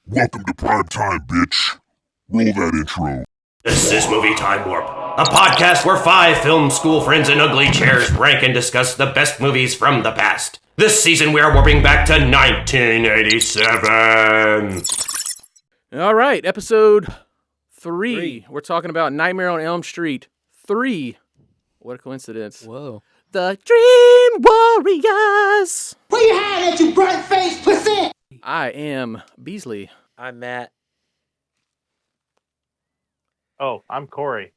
Welcome to prime time, bitch. Roll that intro. This is Movie Time Warp, a podcast where 5 film school friends in ugly chairs rank and discuss the best movies from the past. This season we are warping back to 1987. All right, episode 3. We're talking about Nightmare on Elm Street 3. What a coincidence. Whoa. The Dream Warriors. Where you hiding at, you burnt-faced pussy? I am Beasley. I'm Matt. Oh, I'm Corey.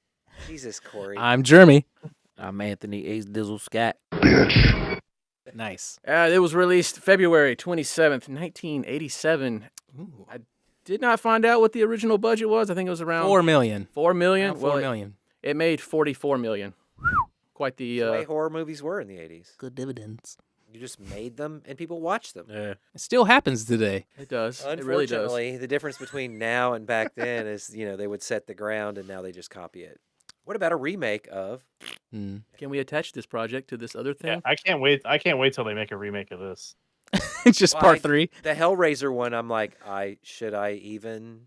Jesus, Corey. I'm Jeremy. I'm Anthony Ace Dizzle Scott. Nice. It was released February 27th, 1987. Ooh. I did not find out what the original budget was. I think it was around $4 million. $4 million. Around $4 million. It made $44 million. Quite the the way horror movies were in the 80s. Good dividends. You just made them and people watched them. It still happens today. It does. It really does. Unfortunately, the difference between now and back then is, they would set the ground and now they just copy it. What about a remake of? Can we attach this project to this other thing? Yeah, I can't wait. I can't wait till they make a remake of this. It's just Well, part 3. The Hellraiser one, I'm like, should I even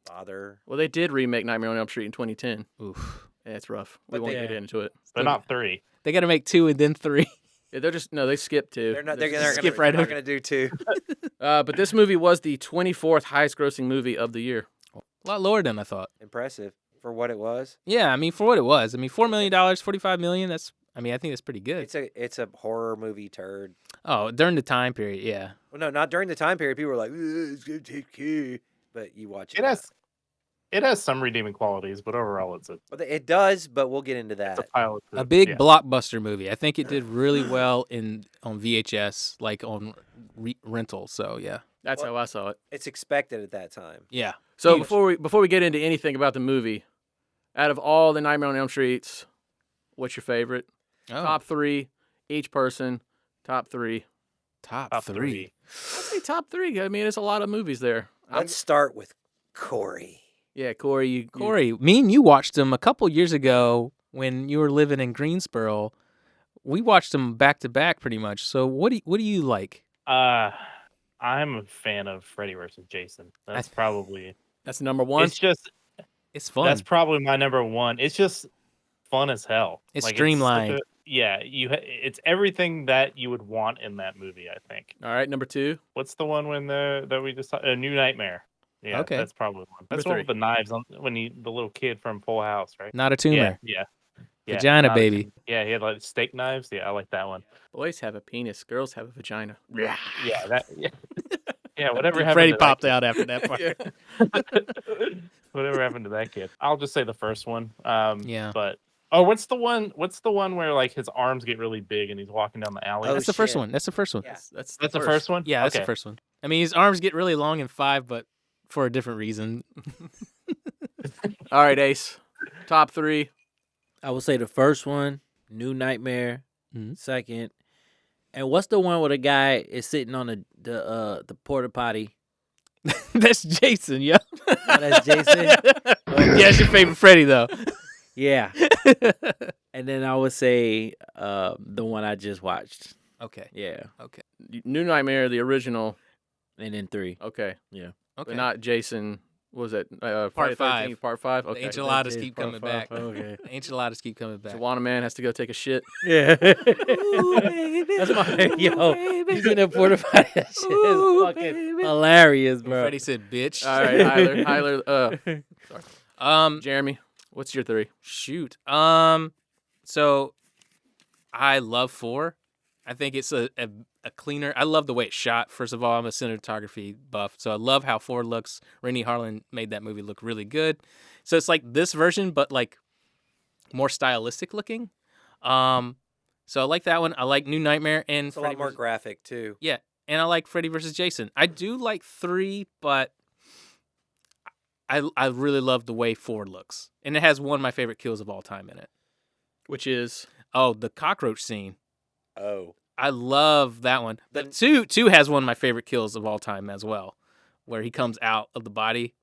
bother? Well, they did remake Nightmare on Elm Street in 2010. Oof. Yeah, it's rough. We But won't they- get into it. They're not 3. They got to make 2 and then 3. Yeah, they skipped 2. They're not. They're They're, just- gonna, skip right they're not over. going to do two. But this movie was the 24th highest grossing movie of the year. A lot lower than I thought. Impressive for what it was. Yeah, I mean, for what it was. I mean, $4 million, $45 million, I think that's pretty good. It's a horror movie turd. Oh, during the time period, yeah. Well, no, not during the time period. People were like, it's going to take care. But you watch it. It has some redeeming qualities, but overall it's a It does, but we'll get into that. pile of A poop. big Yeah. blockbuster movie. I think it did really well on VHS, like on rental. So, yeah. That's Well- how I saw it. It's expected at that time. Yeah. So Huge. before we get into anything about the movie, out of all the Nightmare on Elm Streets, what's your favorite? Oh, Top 3, each person. Top 3. top Top 3. I'd say top 3. I mean, there's a lot of movies there. Let's start with Corey. Yeah, Corey. Corey, me and you watched them a couple years ago when you were living in Greensboro. We watched them back to back pretty much. So what do you like? I'm a fan of Freddy versus Jason. That's probably. That's number 1. It's just It's fun. that's probably my number 1. It's just fun as hell. It's such streamlined. It's everything that you would want in that movie. I think. All right, number 2. What's the one that we just a New Nightmare? Yeah, Okay. that's probably one. That's Number one with 3. the knives on the little kid from Full House, right? Not a tumor. Yeah. Vagina not a baby. tumor. Yeah, he had like steak knives. Yeah, I like that one. Boys have a penis, girls have a vagina. Yeah, yeah, whatever happened Freddie to that popped kid. out after that part. Yeah. Whatever happened to that kid? I'll just say the first one. Yeah. But what's the one where like his arms get really big and he's walking down the alley? Oh, That's the first shit. one. That's the first one. Yeah. That's That's the first one. Yeah, that's okay. the first one. I mean, his arms get really long in 5, but for a different reason. All right, Ace. Top 3. I would say the first one, New Nightmare. Mhm. Second, and what's the one where the guy is sitting on the porta potty? That's Jason, yeah. Oh, that's Jason. Yeah, it's your favorite Freddy, though. Yeah, and then I would say the one I just watched. Okay. Yeah, New Nightmare, the original. and then 3. Okay. Okay. But not Jason. What was it? Part Friday the 5. 13th, Part 5? The Okay. enchiladas That's keep part coming 5. back. Okay. Enchiladas keep coming back. Tawana Man has to go take a shit. Yeah, that's my He's in the porta potty. That shit is fucking hilarious, bro. Freddie said, "Bitch." All right, Tyler. Um, Jeremy, what's your 3? shoot. So I love 4. I think it's a cleaner. I love the way it's shot. First of all, I'm a cinematography buff, so I love how 4 looks. Rennie Harlan made that movie look really good. So it's like this version, but like more stylistic looking. So I like that one. I like New Nightmare and It's a Freddy lot more vs. graphic too. Yeah, and I like Freddy versus Jason. I do like 3, but I really love the way 4 looks, and it has one of my favorite kills of all time in it. Which is Oh, the cockroach scene. Oh, I love that one. Then- But two has one of my favorite kills of all time as well, where he comes out of the body.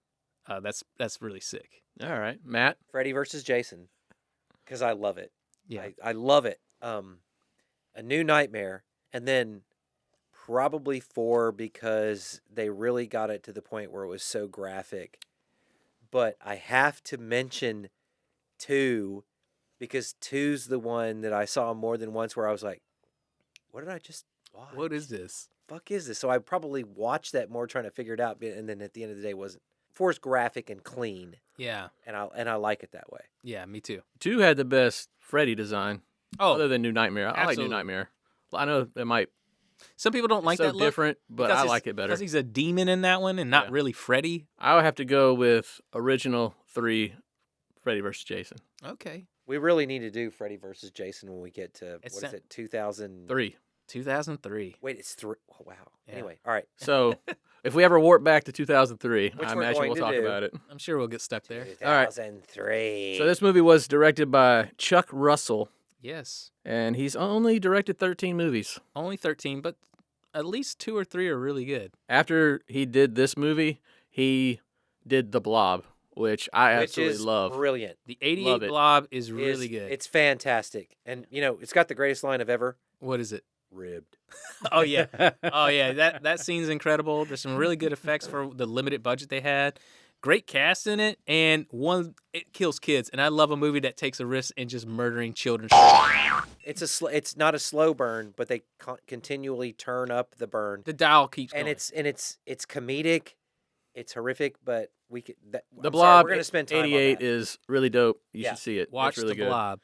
That's really sick. all right, Matt. Freddy versus Jason, because I love it. Yeah. I love it. A New Nightmare, and then Probably 4 because they really got it to the point where it was so graphic. But I have to mention 2 because 2's the one that I saw more than once where I was like, what did I just watch? What is this? Fuck is this? So I probably watched that more trying to figure it out, and then at the end of the day, wasn't. 4's graphic and clean, Yeah. and I like it that way. Yeah, me too. 2 had the best Freddy design, Oh, other than New Nightmare. I like absolutely. New Nightmare. I know it might some people don't like so that look. different, but I like it better. Because he's a demon in that one and not Yeah. really Freddy. I would have to go with original 3, Freddy versus Jason. Okay. We really need to do Freddy versus Jason when we get to It's what is sa- it, 2000? 3. 2003. Wait, it's 3. Oh, wow. Yeah. Anyway, all right. So if we ever warp back to 2003, Which I we're imagine going we'll to talk do. about it. I'm sure we'll get stuck there. All right. 2003. So this movie was directed by Chuck Russell, Yes. and he's only directed 13 movies. Only 13, but at least 2 or 3 are really good. After he did this movie, he did The Blob, which I Which absolutely is love. brilliant. The 88 Love it. Blob is really good. It's fantastic. And, it's got the greatest line of ever. What is it? Ribbed. Oh yeah. Oh yeah. That scene's incredible. There's some really good effects for the limited budget they had. Great cast in it, and it kills kids. And I love a movie that takes a risk in just murdering children. It's not a slow burn, but they continually turn up the burn. The dial keeps And going. it's comedic. It's horrific, but we could. The I'm sorry, Blob we're gonna spend time on 88 that. is really dope. You Yeah. should see it. Watch it's really The good. Blob.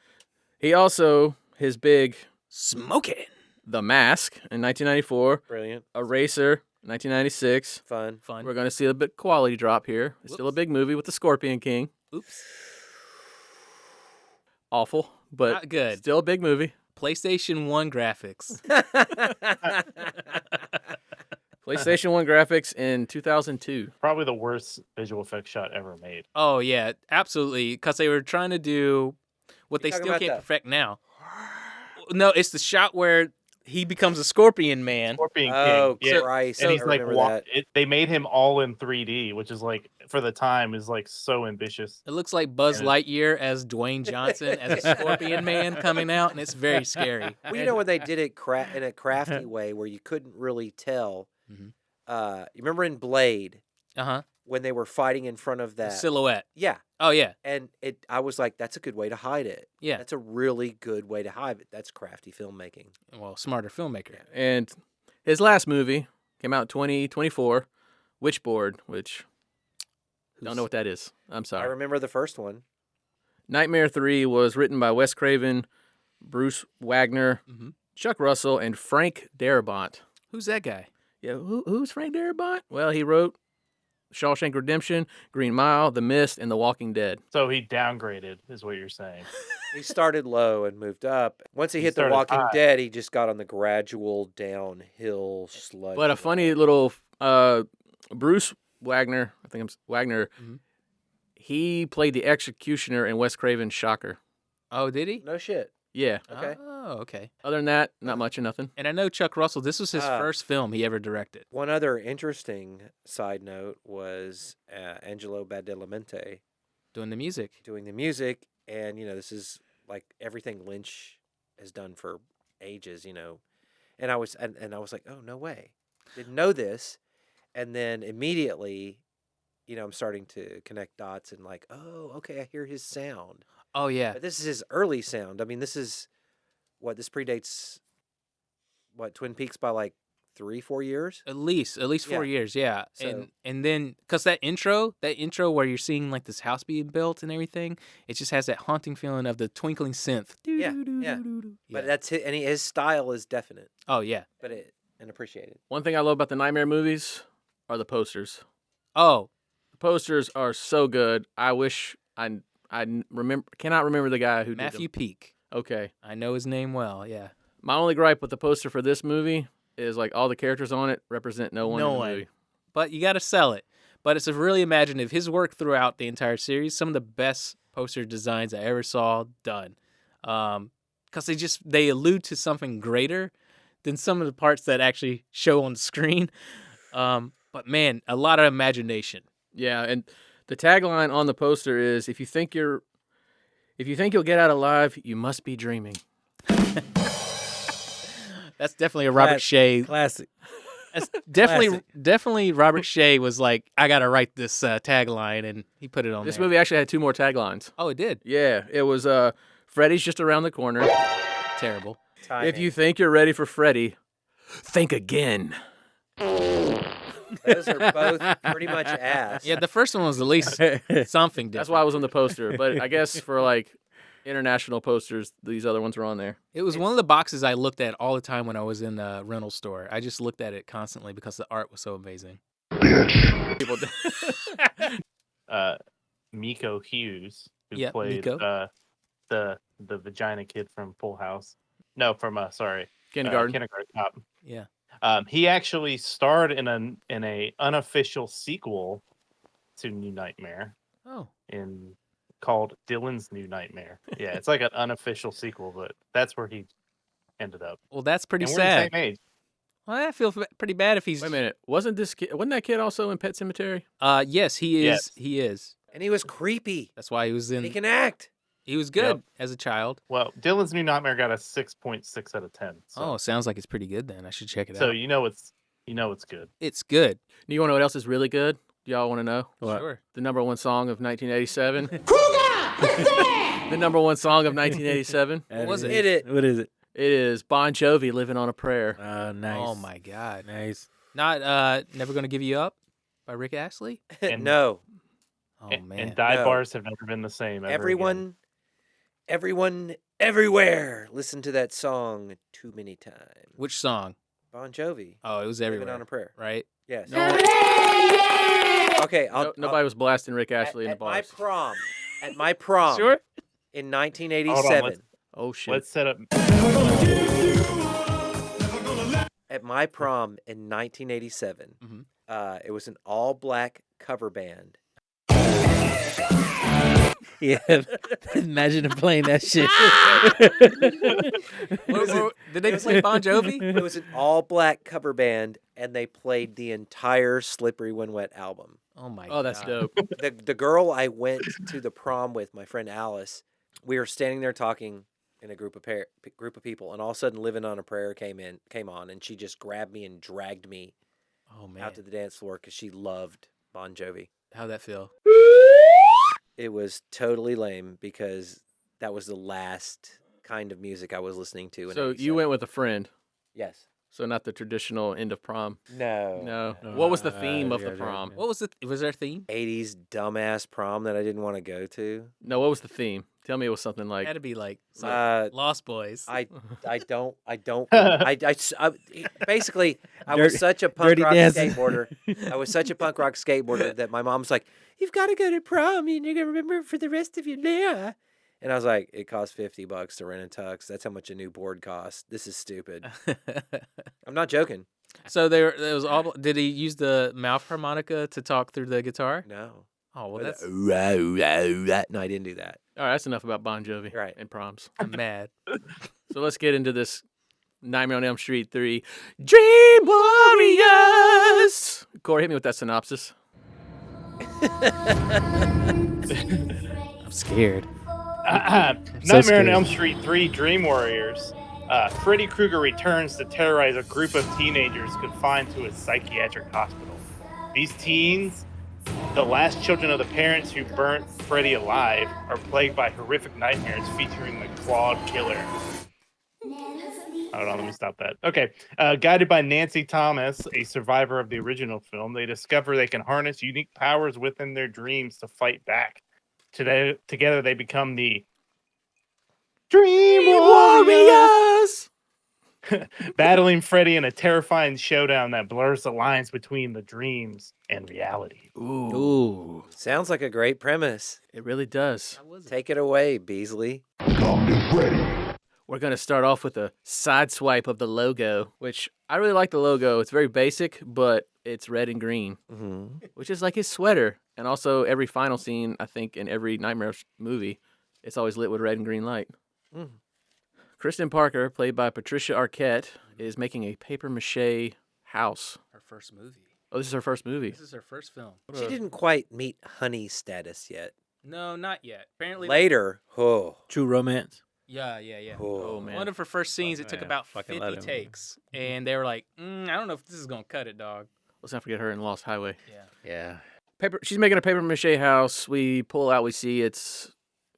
He also, his big Smoking. The Mask in 1994, Brilliant, Eraser 1996. fun. Fun. We're going to see a bit quality drop here. It's still a Whoops. big movie with the Scorpion King. Oops. Awful, but Not good. still a big movie. PlayStation 1 graphics. PlayStation 1 graphics in 2002. Probably the worst visual effects shot ever made. Oh yeah, absolutely. Because they were trying to do what You they talking still about can't the- perfect now. No, it's the shot where he becomes a Scorpion Man. Scorpion Oh, King. Yeah. Christ! And I he's like, remember that. they made him all in 3D, which is like, for the time, is like so ambitious. It looks like Buzz Yeah. Lightyear as Dwayne Johnson as a Scorpion Man coming out, and it's very scary. Well, you know when they did it in a crafty way where you couldn't really tell. Mhm. You remember in Blade Uh-huh. when they were fighting in front of The that? silhouette. Yeah, Oh yeah. and I was like, that's a good way to hide it. Yeah. That's a really good way to hide it. That's crafty filmmaking. Well, smarter filmmaker. And his last movie came out in 2024, Witchboard, which don't know what that is. I'm I sorry. remember the first one. Nightmare 3 was written by Wes Craven, Bruce Wagner, Mhm. Chuck Russell, and Frank Darabont. Who's that guy? Yeah, who's Frank Darabont? Well, he wrote Shawshank Redemption, Green Mile, The Mist, and The Walking Dead. So he downgraded, is what you're saying. He started low and moved up. Once he hit The started Walking high. Dead, he just got on the gradual downhill sludge. But a funny little Bruce Wagner, I think Wagner, Mhm. he played the executioner in Wes Craven's Shocker. Oh, did he? No shit. Yeah. Okay. Oh, okay. Other than that, not much or nothing. And I know Chuck Russell, this was his Ah. first film he ever directed. One other interesting side note was Angelo Badalamenti Doing the music. doing the music, and this is like everything Lynch has done for ages, And I was and I was like, oh, no way, didn't know this, and then immediately, I'm starting to connect dots and like, oh, okay, I hear his sound. Oh yeah. But this is his early sound. I mean, this predates Twin Peaks by like 3-4 years. At least 4 Yeah. years, yeah. So- And then because that intro where you're seeing like this house being built and everything, it just has that haunting feeling of the twinkling synth. Yeah, yeah. But that's his style is definite, Oh yeah. but and appreciated. One thing I love about the Nightmare movies are the posters. Oh, The posters are so good. I wish I cannot remember the guy who Matthew did them. Peak. Okay. I know his name well. Yeah. My only gripe with the poster for this movie is like all the characters on it represent no one No in the one. movie. But you got to sell it. But it's a really imaginative. His work throughout the entire series, some of the best poster designs I ever saw done. Because they allude to something greater than some of the parts that actually show on the screen. But man, a lot of imagination. Yeah, and the tagline on the poster is if you think you'll get out alive, you must be dreaming. That's definitely a Robert Shea. Classic. That's definitely Robert Shea was like, I gotta write this tagline, and he put it on This there. movie actually had 2 more taglines. Oh, it did. Yeah, it was Freddy's just around the corner. Terrible. If you think you're ready for Freddy, think again. Those are both pretty much ass. Yeah, the first one was at least something different. That's why I was on the poster. But I guess for like international posters, these other ones were on there. It was one of the boxes I looked at all the time when I was in the rental store. I just looked at it constantly because the art was so amazing. People Miko Hughes, who Yep, played Miko. the vagina kid from Full House. No, from Kindergarten. Kindergarten Cop. Yeah. He actually starred in a unofficial sequel to New Nightmare Oh. called Dylan's New Nightmare. Yeah, it's like an unofficial sequel, but that's where he ended up. Well, that's pretty And we're the sad. same age. Well, I feel pretty bad if he's. Wait a minute. Wasn't that kid also in Pet Sematary? Yes, he is. Yes. He is. And he was creepy. That's why he was in. He can act. He was good as a child. Well, Dylan's New Nightmare got a 6.6 out of 10. So, Oh, sounds like it's pretty good then. I should check it so out. you know it's good. It's good. Do you want to know what else is really good? Do y'all want to know? Sure. The number 1 song of 1987. The number 1 song of 1987. What was it? Hit it. What is it? It is Bon Jovi, "Living on a Prayer." Nice. Oh my God. Nice. Not Never Gonna Give You Up by Rick Astley? And- No. Oh And man. dive No. bars have never been the same. Ever again. Everyone, everywhere. Listen to that song too many times. Which song? Bon Jovi. Oh, it was Living everywhere. on a Prayer. Right? Yes. No, Okay. nobody was blasting Rick Astley in the at my bars. prom. At my prom. Sure. In Hold on, 1987. Oh shit! Let's set up. At my prom in 1987. Mhm. It was an all-black cover band. Yeah. Imagine him playing that shit. Did they play Bon Jovi? It was an all-black cover band, and they played the entire Slippery When Wet album. Oh my Oh, that's God. dope. The girl I went to the prom with, my friend Alice, we were standing there talking in a group of people, and all of a sudden, "Living on a Prayer" came on, and she just grabbed me and dragged me Oh man. out to the dance floor because she loved Bon Jovi. How'd that feel? It was totally lame because that was the last kind of music I was listening to. In So you 87. went with a friend. Yes. So not the traditional end of prom. No. No. What was the theme of the yeah, prom? What was it? Was there a theme? 80s dumbass prom that I didn't want to go to. No, what was the theme? Tell me it was something like Had to be like some Lost Boys. I don't basically I was such a punk Dirty rock Dancing. skateboarder. I was such a punk rock skateboarder that my mom's like, "You've got to go to prom and you're gonna remember it for the rest of your life." And I was like, "It costs $50 to rent a tux. That's how much a new board costs. This is stupid." I'm not joking. So there was all. Did he use the mouth harmonica to talk through the guitar? No. Oh well, that's. No, I didn't do that. all right, that's enough about Bon Jovi Right. and proms. I'm mad. So let's get into this Nightmare on Elm Street 3 Dream Warriors. Corey, hit me with that synopsis. I'm scared. Nightmare on scared. Elm Street 3 Dream Warriors. Freddy Krueger returns to terrorize a group of teenagers confined to a psychiatric hospital. These teens, the last children of the parents who burnt Freddy alive, are plagued by horrific nightmares featuring the Clawed Killer. Hold on, let me stop that. Okay. Guided by Nancy Thomas, a survivor of the original film, they discover they can harness unique powers within their dreams to fight back. Together, they become the Dream Warriors! Battling Freddy in a terrifying showdown that blurs the lines between the dreams and reality. Ooh. Sounds like a great premise. It really does. Take it away, Beasley. We're going to start off with a side swipe of the logo, which I really like the logo. It's very basic, but it's red and green, which is like his sweater. And also every final scene, I think, in every Nightmare movie, it's always lit with red and green light. Kristen Parker, played by Patricia Arquette, is making a papier-mâché house. Her first movie. Oh, this is her first movie. This is her first film. She didn't quite meet honey status yet. No, not yet. Apparently. Later, oh, True romance. Yeah. Oh man. One of her first scenes, it took man. about Fucking 50 let him. takes, and they were like, I don't know if this is gonna cut it, dog. Let's not forget her in Lost Highway. Yeah. She's making a paper mache house. We pull out. We see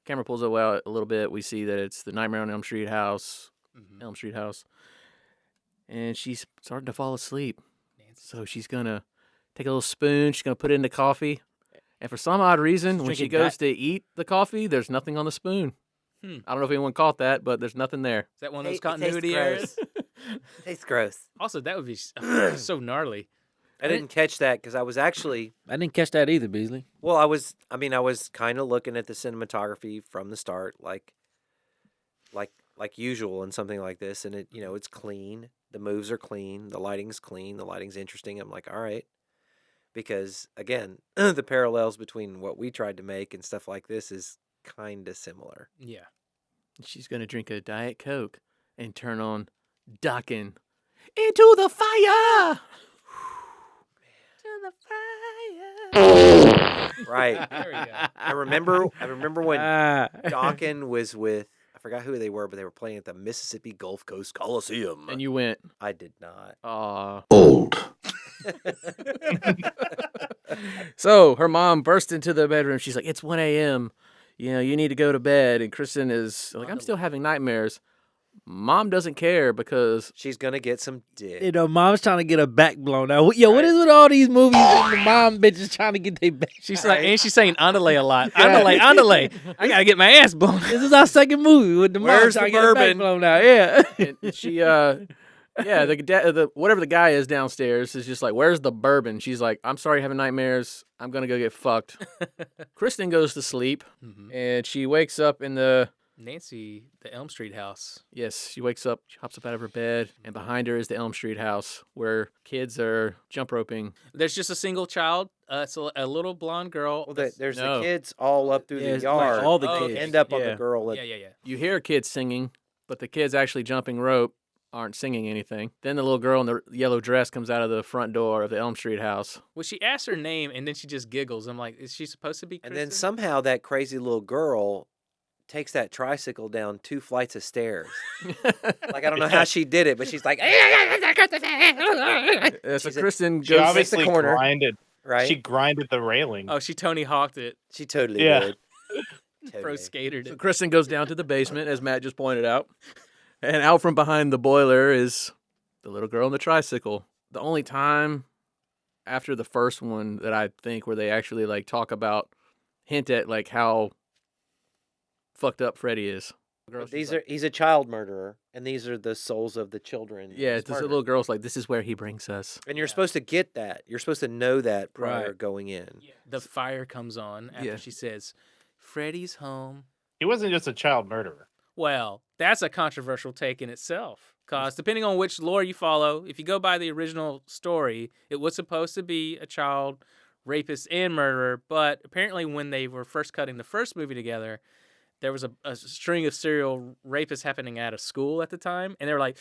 camera pulls it out a little bit. We see that it's the Nightmare on Elm Street house. Elm Street house. And she's starting to fall asleep. So she's gonna take a little spoon. She's gonna put it in the coffee. And for some odd reason, when she drinking goes to eat the coffee, there's nothing on the spoon. I don't know if anyone caught that, but there's nothing there. Is that one of those It tastes continuity errors? Tastes gross. Also, that would be so gnarly. I didn't catch that because I was actually. I didn't catch that either, Beasley. Well, I was kind of looking at the cinematography from the start, like usual in something like this, and it's clean. The moves are clean. The lighting's clean. The lighting's interesting. I'm like, all right, because again, the parallels between what we tried to make and stuff like this is kind of similar. Yeah. She's gonna drink a Diet Coke and turn on Docking into the fire. Right. There we go. I remember when Ah. Dawkins was with, I forgot who they were, but they were playing at the Mississippi Gulf Coast Coliseum. And you went, I did not. aw. Old. So her mom burst into the bedroom. She's like, it's 1 a.m. You need to go to bed. And Kristen is like, I'm still having nightmares. Mom doesn't care because She's gonna get some dick. You know, mom's trying to get her back blown out. Yo, what is with all these movies and the mom bitches trying to get their back? She's like, and she's saying andale a lot. Andale. I gotta get my ass blown. This is our second movie with the mom Where's trying the to get her back bourbon? blown out. Yeah. and she, the whatever the guy is downstairs is just like, where's the bourbon? She's like, I'm sorry, having nightmares. I'm gonna go get fucked. Kristen goes to sleep, and she wakes up in the. Nancy, the Elm Street house. Yes, she wakes up, she hops up out of her bed, and behind her is the Elm Street house where kids are jump roping. There's just a single child. It's a little blonde girl. Well, there's No. the kids all up through Yeah, the it's yard. like all the Oh, kids. End up on Yeah. the girl. yeah. You hear kids singing, but the kids actually jumping rope aren't singing anything. Then the little girl in the yellow dress comes out of the front door of the Elm Street house. Well, she asks her name, and then she just giggles. I'm like, is she supposed to be And Kristen? then somehow that crazy little girl takes that tricycle down 2 flights of stairs. Like, I don't know how she did it, but she's like, So She's a- Kristen She goes. obviously corner. grinded. right? She grinded the railing. Oh, she Tony Hawked it. She totally Yeah. did. Pro Totally. skatered So it. Kristen goes down to the basement, as Matt just pointed out. And out from behind the boiler is the little girl on the tricycle. The only time after the first one that I think where they actually like talk about, hint at like how fucked up Freddy is. He's a child murderer, and these are the souls of the children. Yeah, he's this murdered. little girl's like, this is where he brings us. And you're supposed to get that. You're supposed to know that prior Right. going in. The fire comes on after Yeah. she says, Freddy's home. He wasn't just a child murderer. Well, that's a controversial take in itself. Because depending on which lore you follow, if you go by the original story, it was supposed to be a child rapist and murderer. But apparently, when they were first cutting the first movie together, there was a string of serial rapists happening at a school at the time. And they were like,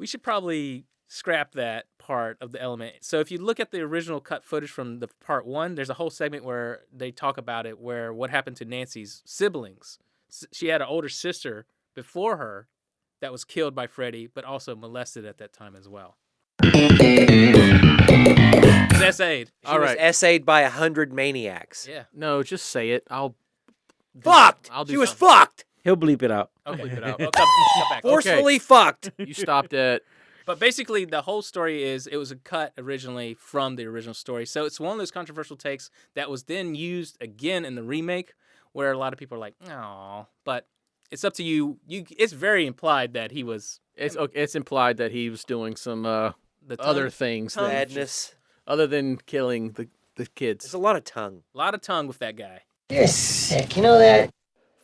we should probably scrap that part of the element. So if you look at the original cut footage from the part one, there's a whole segment where they talk about it, where what happened to Nancy's siblings. She had an older sister before her that was killed by Freddy, but also molested at that time as well. It was essayed. She All was right. essayed by 100 maniacs. Yeah. No, just say it. Fucked! I'll do She was something. fucked! He'll bleep it out. Okay. Bleep it out. I'll come back. Forcefully fucked! You stopped at But basically, the whole story is it was a cut originally from the original story. So it's one of those controversial takes that was then used again in the remake, where a lot of people are like, "Oh," but it's up to you. It's very implied that he was it's implied that he was doing some the other tongue- things tongue- Madness. other than killing the There's kids. a lot of tongue. A lot of tongue with that guy. You're sick, you know that?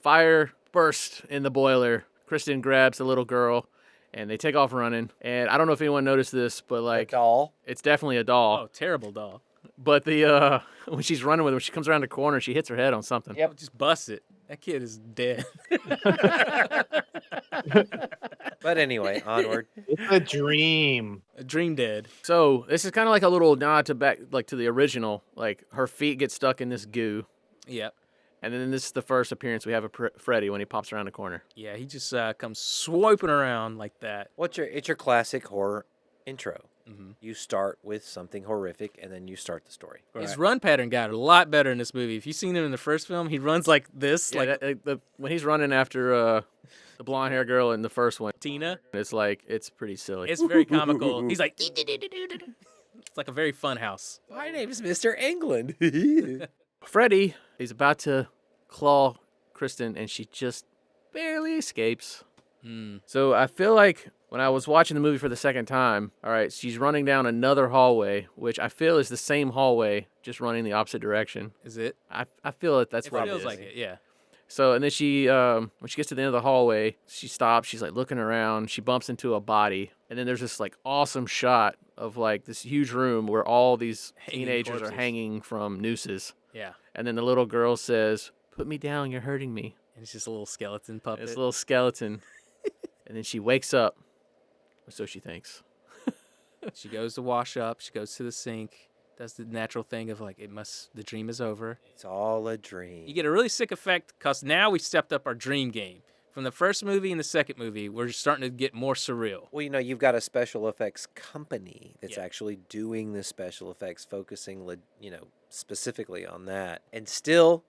Fire burst in the boiler. Kristen grabs the little girl, and they take off running. And I don't know if anyone noticed this, but like, Like doll. it's definitely a doll. Oh, terrible doll. But the when she's running with her, when she comes around the corner, she hits her head on something. Yep, just busts it. That kid is dead. But anyway, onward. It's a dream. A dream dead. So this is kind of like a little nod to back, like to the original. Like her feet get stuck in this goo, Yep. And then this is the first appearance we have of Freddy when he pops around the corner. Yeah, he just comes swiping around like that. It's your classic horror intro. Mhm. You start with something horrific, and then you start the story. His run pattern got a lot better in this movie. If you've seen him in the first film, he runs like this, Yeah, like when he's running after the blonde hair girl in the first one, Tina. it's pretty silly. It's very comical. He's like, it's like a very fun house. My name's Mr. England. Freddy is about to claw Kristen, and she just barely escapes. So I feel like when I was watching the movie for the second time, all right, she's running down another hallway, which I feel is the same hallway, just running the opposite direction. Is it? I feel that that's It what it feels is. like it, yeah. So, and then she, when she gets to the end of the hallway, she stops. She's like looking around. She bumps into a body, and then there's this like awesome shot of like this huge room where all these Hanging teenagers are corpses. hanging from nooses. Yeah. And then the little girl says, "Put me down. You're hurting me." And it's just a little skeleton puppet. This little skeleton, and then she wakes up, or so she thinks. She goes to wash up. She goes to the sink. Does the natural thing of like, the dream is over. It's all a dream. You get a really sick effect because now we stepped up our dream game. From the first movie and the second movie, we're starting to get more surreal. Well, you've got a special effects company that's Yeah. actually doing the special effects, focusing, specifically on that. And still,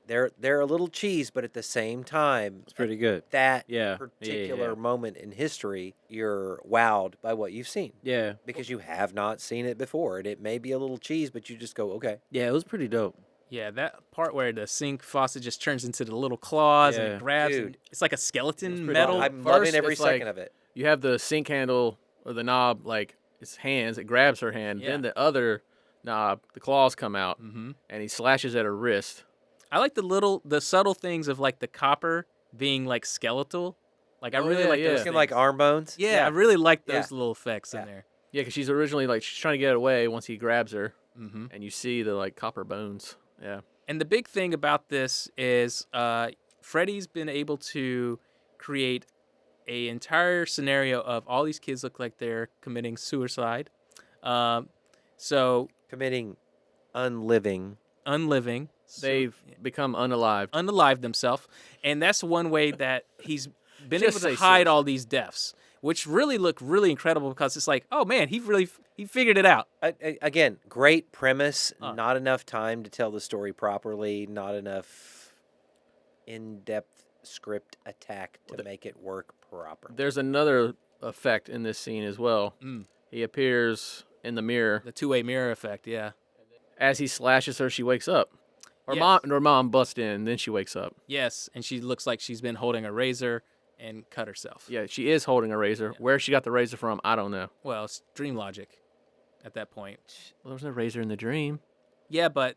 they're a little cheese, but at the same time, It's pretty good. that Yeah. particular moment in history, you're wowed by what you've seen Yeah. because you have not seen it before. And it may be a little cheese, but you just go, okay. Yeah, it was pretty dope. Yeah, that part where the sink faucet just turns into the little claws and Yeah. it grabs. Dude. And it's like a skeleton pretty metal. cool. I'm First, loving every it's like- second of it. You have the sink handle or the knob, like its hands. It grabs her hand. Yeah. Then the other knob, the claws come out, Mm-hmm. and he slashes at her wrist. I like the subtle things of like the copper being like skeletal. Like I Oh, really yeah, like yeah. those. Looking like things. arm bones. Yeah, I really like Yeah. those little effects in Yeah. there. Yeah, because she's originally like she's trying to get away once he grabs her, Mm-hmm. and you see the like copper bones. Yeah. And the big thing about this is Freddy's been able to create a entire scenario of all these kids look like they're committing suicide. So Committing unliving. unliving. They've become unalived. Unalive themselves. And that's one way that he's been Just able to say hide suicide. all these deaths, which really look really incredible because it's like, oh man, he figured it out. Again, great premise. Huh. Not enough time to tell the story properly. Not enough in-depth script attack to make it work properly. There's another effect in this scene as well. Mm. He appears in the mirror. The two-way mirror effect, yeah. As he slashes her, she wakes up. Yes. Her mom busts in, then she wakes up. Yes, and she looks like she's been holding a razor and cut herself. Yeah, she is holding a razor. Where she got the razor from, I don't know. Well, it's dream logic at that point. Well, there's no razor in the dream. Yeah, but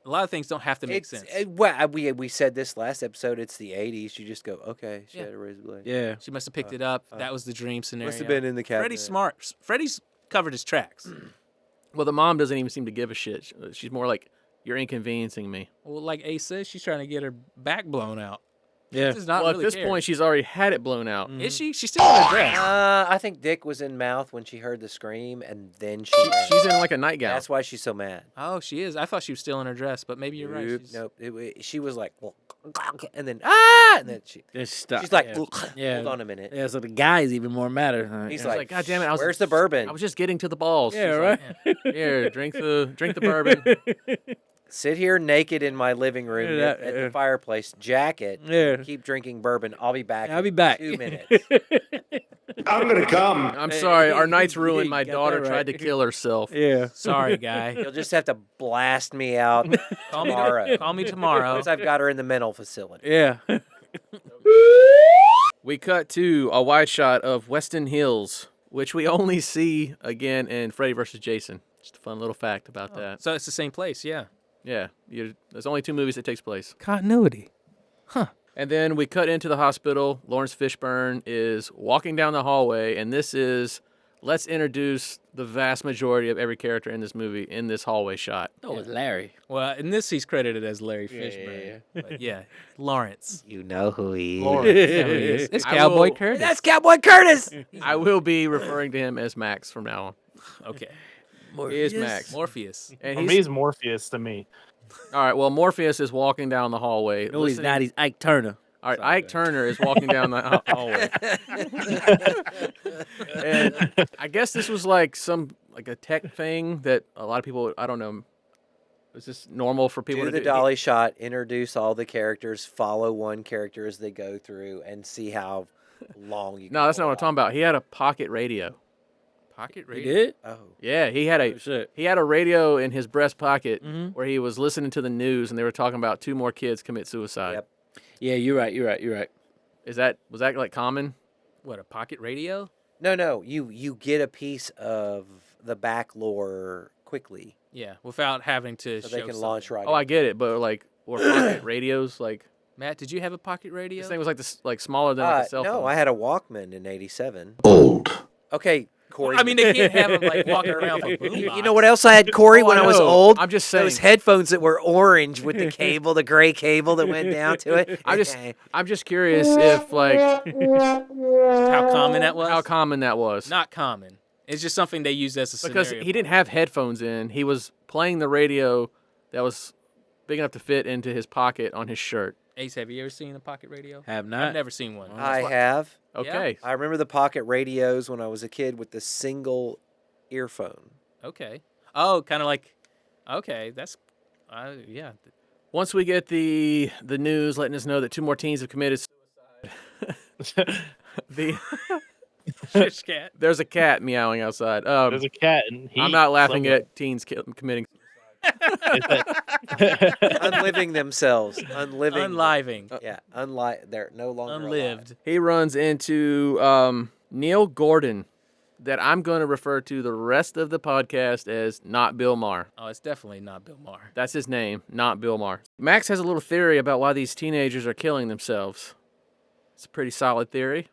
a lot of things don't have to make sense. Well, we said this last episode. It's the 80s. You just go, okay, she Yeah. had a razor blade. Yeah. She must have picked it up. That was the dream scenario. Must have been in the cabinet. Freddy's smart. Freddy's covered his tracks. Well, the mom doesn't even seem to give a shit. She's more like, you're inconveniencing me. Well, like Ace says, she's trying to get her back blown out. Yeah. She does not Well, really at this care. point, she's already had it blown out. Is she? She's still in her dress. I think Dick was in mouth when she heard the scream, and then she. ran. She's in like a nightgown. That's why she's so mad. Oh, she is. I thought she was still in her dress, but maybe you're right. Nope, She's- nope. She was like, and then and then Just stop. she's like, Yeah. hold on a minute. Yeah, so the guys even more matter. Huh? He's I was like, God damn it! I was, where's the bourbon? I was just getting to the balls. Yeah, She's like, right. Here, drink the bourbon. Sit here naked in my living room Yeah, at the fireplace, jacket, Yeah. keep drinking bourbon. I'll be back. I'll be in back. 2 minutes. I'm gonna come. I'm sorry, our night's you ruined. My got daughter that tried to right. kill herself. Yeah. Sorry, guy. You'll just have to blast me out Call me, tomorrow. call me tomorrow. Because I've got her in the mental facility. Yeah. We cut to a wide shot of Weston Hills, which we only see again in Freddy vs. Jason. Just a fun little fact about that. So it's the same place, yeah. Yeah, there's only 2 movies that takes place. Continuity. And then we cut into the hospital. Lawrence Fishburne is walking down the hallway, and this is, let's introduce the vast majority of every character in this movie in this hallway shot. Oh, it's Larry. Well, in this, he's credited as Larry Fishburne. But yeah, Lawrence. You know who he is. Lawrence. Yeah, he is. It's I Cowboy will- Curtis. That's Cowboy Curtis. I will be referring to him as Max from now on. Okay. He is Max. Morpheus. And Well, he's, he's Morpheus to me. All right. Well, Morpheus is walking down the hallway. No, he's listening- not. He's Ike Turner. All right, Sorry, Ike Turner is walking down the hallway, and I guess this was like a tech thing that a lot of people. I don't know. Is this normal for people Do to the dolly shot, introduce all the characters, follow one character as they go through, and see how long you. No, that's not what I'm talking about. He had a pocket radio. Pocket He radio. did? Oh, Yeah, he had Oh, shit. he had a radio in his breast pocket Mhm. where he was listening to the news, and they were talking about 2 more kids commit suicide. Yep. Yeah, you're right. You're right. Was that like common? What, a pocket radio? no. You get a piece of the back lore quickly, Yeah, without having to so show they can something. launch right. Oh, I get it, but like or pocket radios like Matt, did you have a pocket radio? this thing was like smaller than like a cell phone. No, I had a Walkman in '87. Old. Okay, Corey. I mean, they can't have them like walking around with a boombox. you know what else I had, Corey, Oh, when I I was know. old? I'm just saying. Those headphones that were orange with the cable, the gray cable that went down to it. I'm just curious if like How common that was? how common that was. Not common. It's just something they use as a Because scenario. he didn't have headphones in. He was playing the radio that was big enough to fit into his pocket on his shirt. Ace, have you ever seen a pocket radio? Have I've not. never seen one. I have. Okay. I remember the pocket radios when I was a kid with the single earphone. Okay. Oh, kind of like. Okay, that's. Yeah. Once we get the news letting us know that 2 more teens have committed suicide, Shush, cat. there's a cat meowing outside. There's a cat and I'm not laughing at teens committing. Unliving themselves. Unliving. Yeah, they're no longer alive. Unlived. He runs into Neil Gordon, that I'm going to refer to the rest of the podcast as not Bill Maher. Oh, it's definitely not Bill Maher. That's his name, not Bill Maher. Max has a little theory about why these teenagers are killing themselves. It's a pretty solid theory.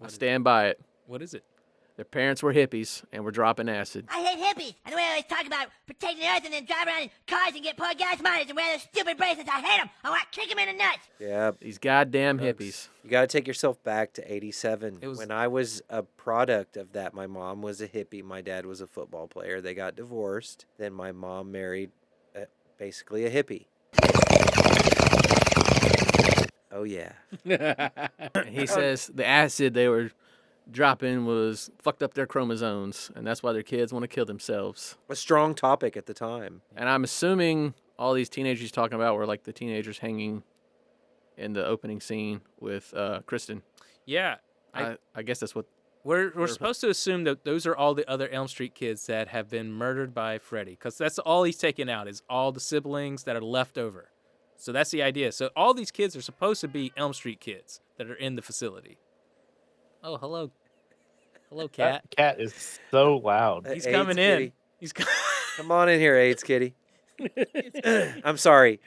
I stand by it. What is it? Their parents were hippies and were dropping acid. I hate hippies. And the way they always talk about protecting the earth and then drive around in cars and get poor gas mileage and wear those stupid bracelets. I hate them. I want to kick them in the nuts. Yeah. These goddamn hippies. You got to take yourself back to '87. It was- When I was a product of that, my mom was a hippie. My dad was a football player. They got divorced. Then my mom married basically a hippie. Oh, yeah. And he says the acid they were dropping was fucked up their chromosomes, and that's why their kids want to kill themselves. A strong topic at the time. And I'm assuming all these teenagers he's talking about were like the teenagers hanging in the opening scene with Kristen. Yeah. I guess that's what. We're supposed to assume that those are all the other Elm Street kids that have been murdered by Freddy, because that's all he's taken out is all the siblings that are left over. So that's the idea. So all these kids are supposed to be Elm Street kids that are in the facility. Oh, hello. Hello, cat. That cat is so loud. He's AIDS coming in. kitty. He's coming. Come on in here, AIDS kitty. I'm sorry.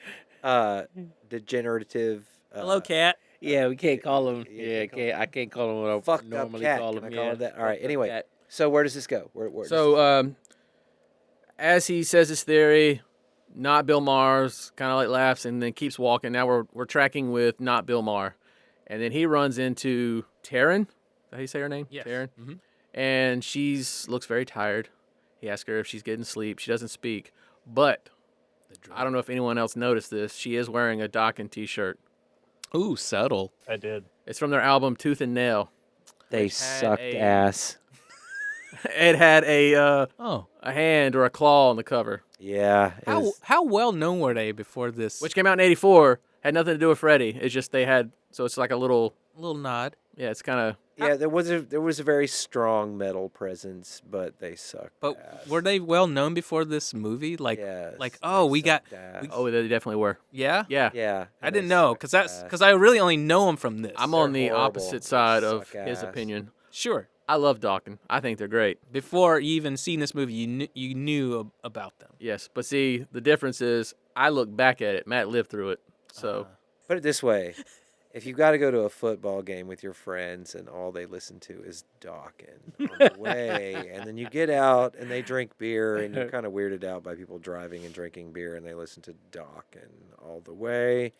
Degenerative. Hello, cat. Yeah, we can't call him. Yeah, I can't call him what I Fucked up normally cat. call Can him. I call yeah. him that? All right. Fucked up Anyway, cat. so where does this go? Where So as he says his theory, not Bill Maher's kind of like laughs and then keeps walking. Now we're tracking with not Bill Maher, and then he runs into Taryn. Is that how you say her name? Yes. Taryn. Mm-hmm. And looks very tired. He asks her if she's getting sleep. She doesn't speak, but I don't know if anyone else noticed this. She is wearing a Dokken t-shirt. Ooh, subtle. I did. It's from their album Tooth and Nail. they had sucked a- ass. It had a Oh, hand or a claw on the cover, Yeah. it was- how well known were they before this? which came out in '84. Had nothing to do with Freddy. It's just they had, so it's like a little, little nod. yeah, it's kind of, Yeah, there was a very strong metal presence, but they sucked. But ass. were they well known before this movie? Like, Yes, like oh, they we got, sucked ass. oh, they definitely were. yeah. Yeah. yeah. I and didn't they know sucked because ass. I really only know him from this. I'm They're on the horrible. opposite They side of suck his ass. opinion. Sure. I love Dokken. I think they're great. Before you even seen this movie, you knew about them. Yes, but see, the difference is I look back at it. Matt lived through it, so Put it this way. If you got to go to a football game with your friends and all they listen to is Dokken on the way, and then you get out and they drink beer and you're kind of weirded out by people driving and drinking beer and they listen to Dokken all the way,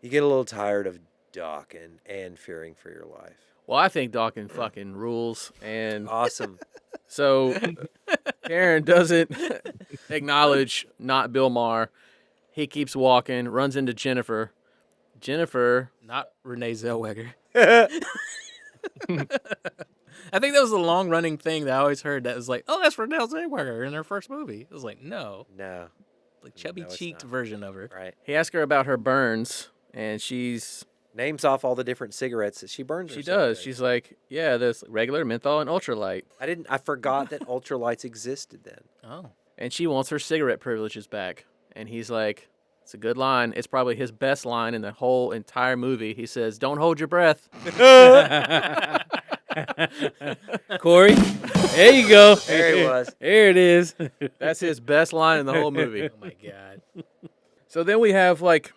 you get a little tired of Dokken and fearing for your life. well, I think Dokken fucking rules, and Awesome. so Karen doesn't acknowledge not Bill Maher. He keeps walking, runs into Jennifer. Jennifer, Not Renee Zellweger. I think that was a long-running thing that I always heard that was like, oh, that's Renee Zellweger in her first movie. It was like, no. No. Like No, chubby-cheeked it's not. version of her. Right. he asks her about her burns, and she's Names off all the different cigarettes that she burns. she herself does. with. She's like, yeah, there's regular, menthol, and ultralight. I forgot that ultralights existed then. Oh. And she wants her cigarette privileges back. And he's like, it's a good line. It's probably his best line in the whole entire movie. He says, don't hold your breath. Corey, there you go. There he was. There it is. That's his best line in the whole movie. Oh, my God. So then we have, like,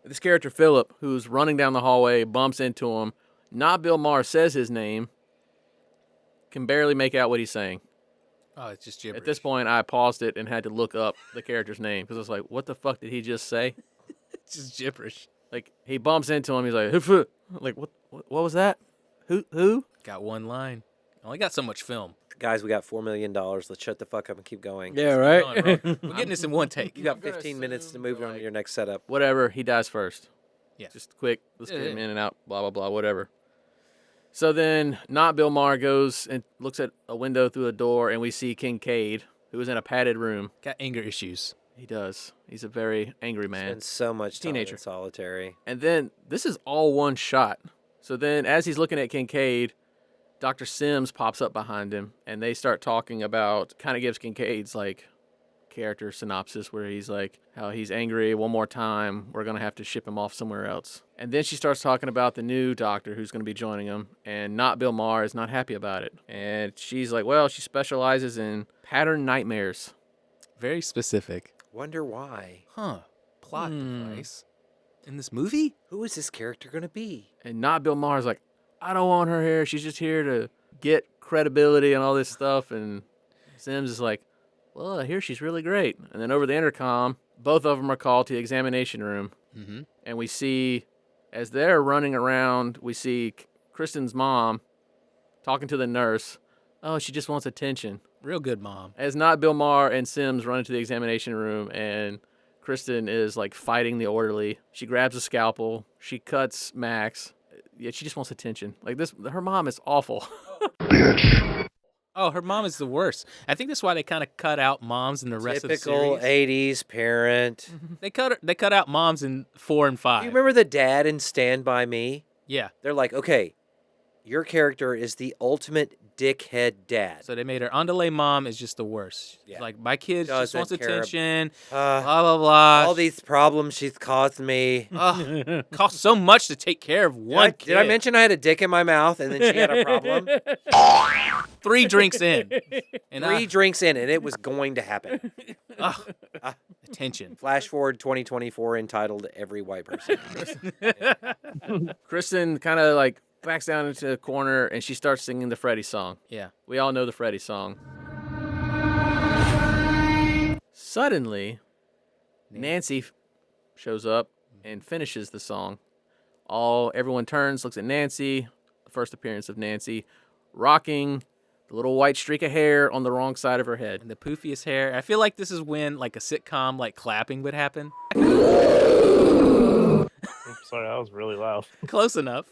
this character, Philip, who's running down the hallway, bumps into him. Not Bill Maher says his name. Can barely make out what he's saying. Oh, it's just gibberish. At this point, I paused it and had to look up the character's name because I was like, what the fuck did he just say? It's just gibberish. Like, he bumps into him. He's like, "Hoo-foo." Like, what was that? Who? Got one line. Only got so much film. Guys, we got $4 million. Let's shut the fuck up and keep going. Yeah, Going, right. bro. We're getting this in one take. You got 15 minutes to move on to your next setup. Whatever. He dies first. Yeah. Just quick. Let's Yeah, get him yeah. in and out. Blah, blah, blah. Whatever. So then, not Bill Maher goes and looks at a window through a door, and we see Kincaid, who is in a padded room. Got anger issues. He does. He's a very angry man. Spend so much time Teenager. in solitary. And then this is all one shot. So then, as he's looking at Kincaid, Dr. Sims pops up behind him, and they start talking about, kind of gives Kincaid's like character synopsis where he's like, how he's angry one more time. We're going to have to ship him off somewhere else. And then she starts talking about the new doctor who's going to be joining him, and not Bill Maher is not happy about it. And she's like, well, she specializes in pattern nightmares. Very specific. Wonder why. Huh. Plot device. In this movie? Who is this character going to be? And not Bill Maher's like, I don't want her here. She's just here to get credibility and all this stuff. And Sims is like, well, I hear she's really great. And then over the intercom, both of them are called to the examination room. Mm-hmm. And we see, as they're running around, we see Kristen's mom talking to the nurse. Oh, she just wants attention. Real good mom. As not Bill Maher and Sims run into the examination room, and Kristen is like fighting the orderly. She grabs a scalpel. She cuts Max. Yeah, she just wants attention. Like this, her mom is awful. Bitch. Oh, her mom is the worst. I think that's why they kind of cut out moms in the rest Typical of the series. 80s parent. They cut out moms in 4 and 5. Do you remember the dad in Stand By Me? Yeah. They're like, okay, your character is the ultimate dickhead dad. So they made her Andale mom is just the worst. Yeah. Like my kid just Doesn't wants care ab- attention. Uh, Blah blah blah. all these problems she's caused me. Ugh, costs so much to take care of one kid. Did I mention I had a dick in my mouth and then she had a problem? 3 drinks in, and 3 drinks in and it was going to happen. attention. Flash forward 2024 entitled Every White Person. Kristen kind of like backs down into the corner, and she starts singing the Freddy song. Yeah. We all know the Freddy song. Suddenly, Nancy shows up and finishes the song. Everyone turns, looks at Nancy. The first appearance of Nancy, rocking the little white streak of hair on the wrong side of her head. And the poofiest hair. I feel like this is when like a sitcom like clapping would happen. Oops, sorry, that was really loud. Close enough.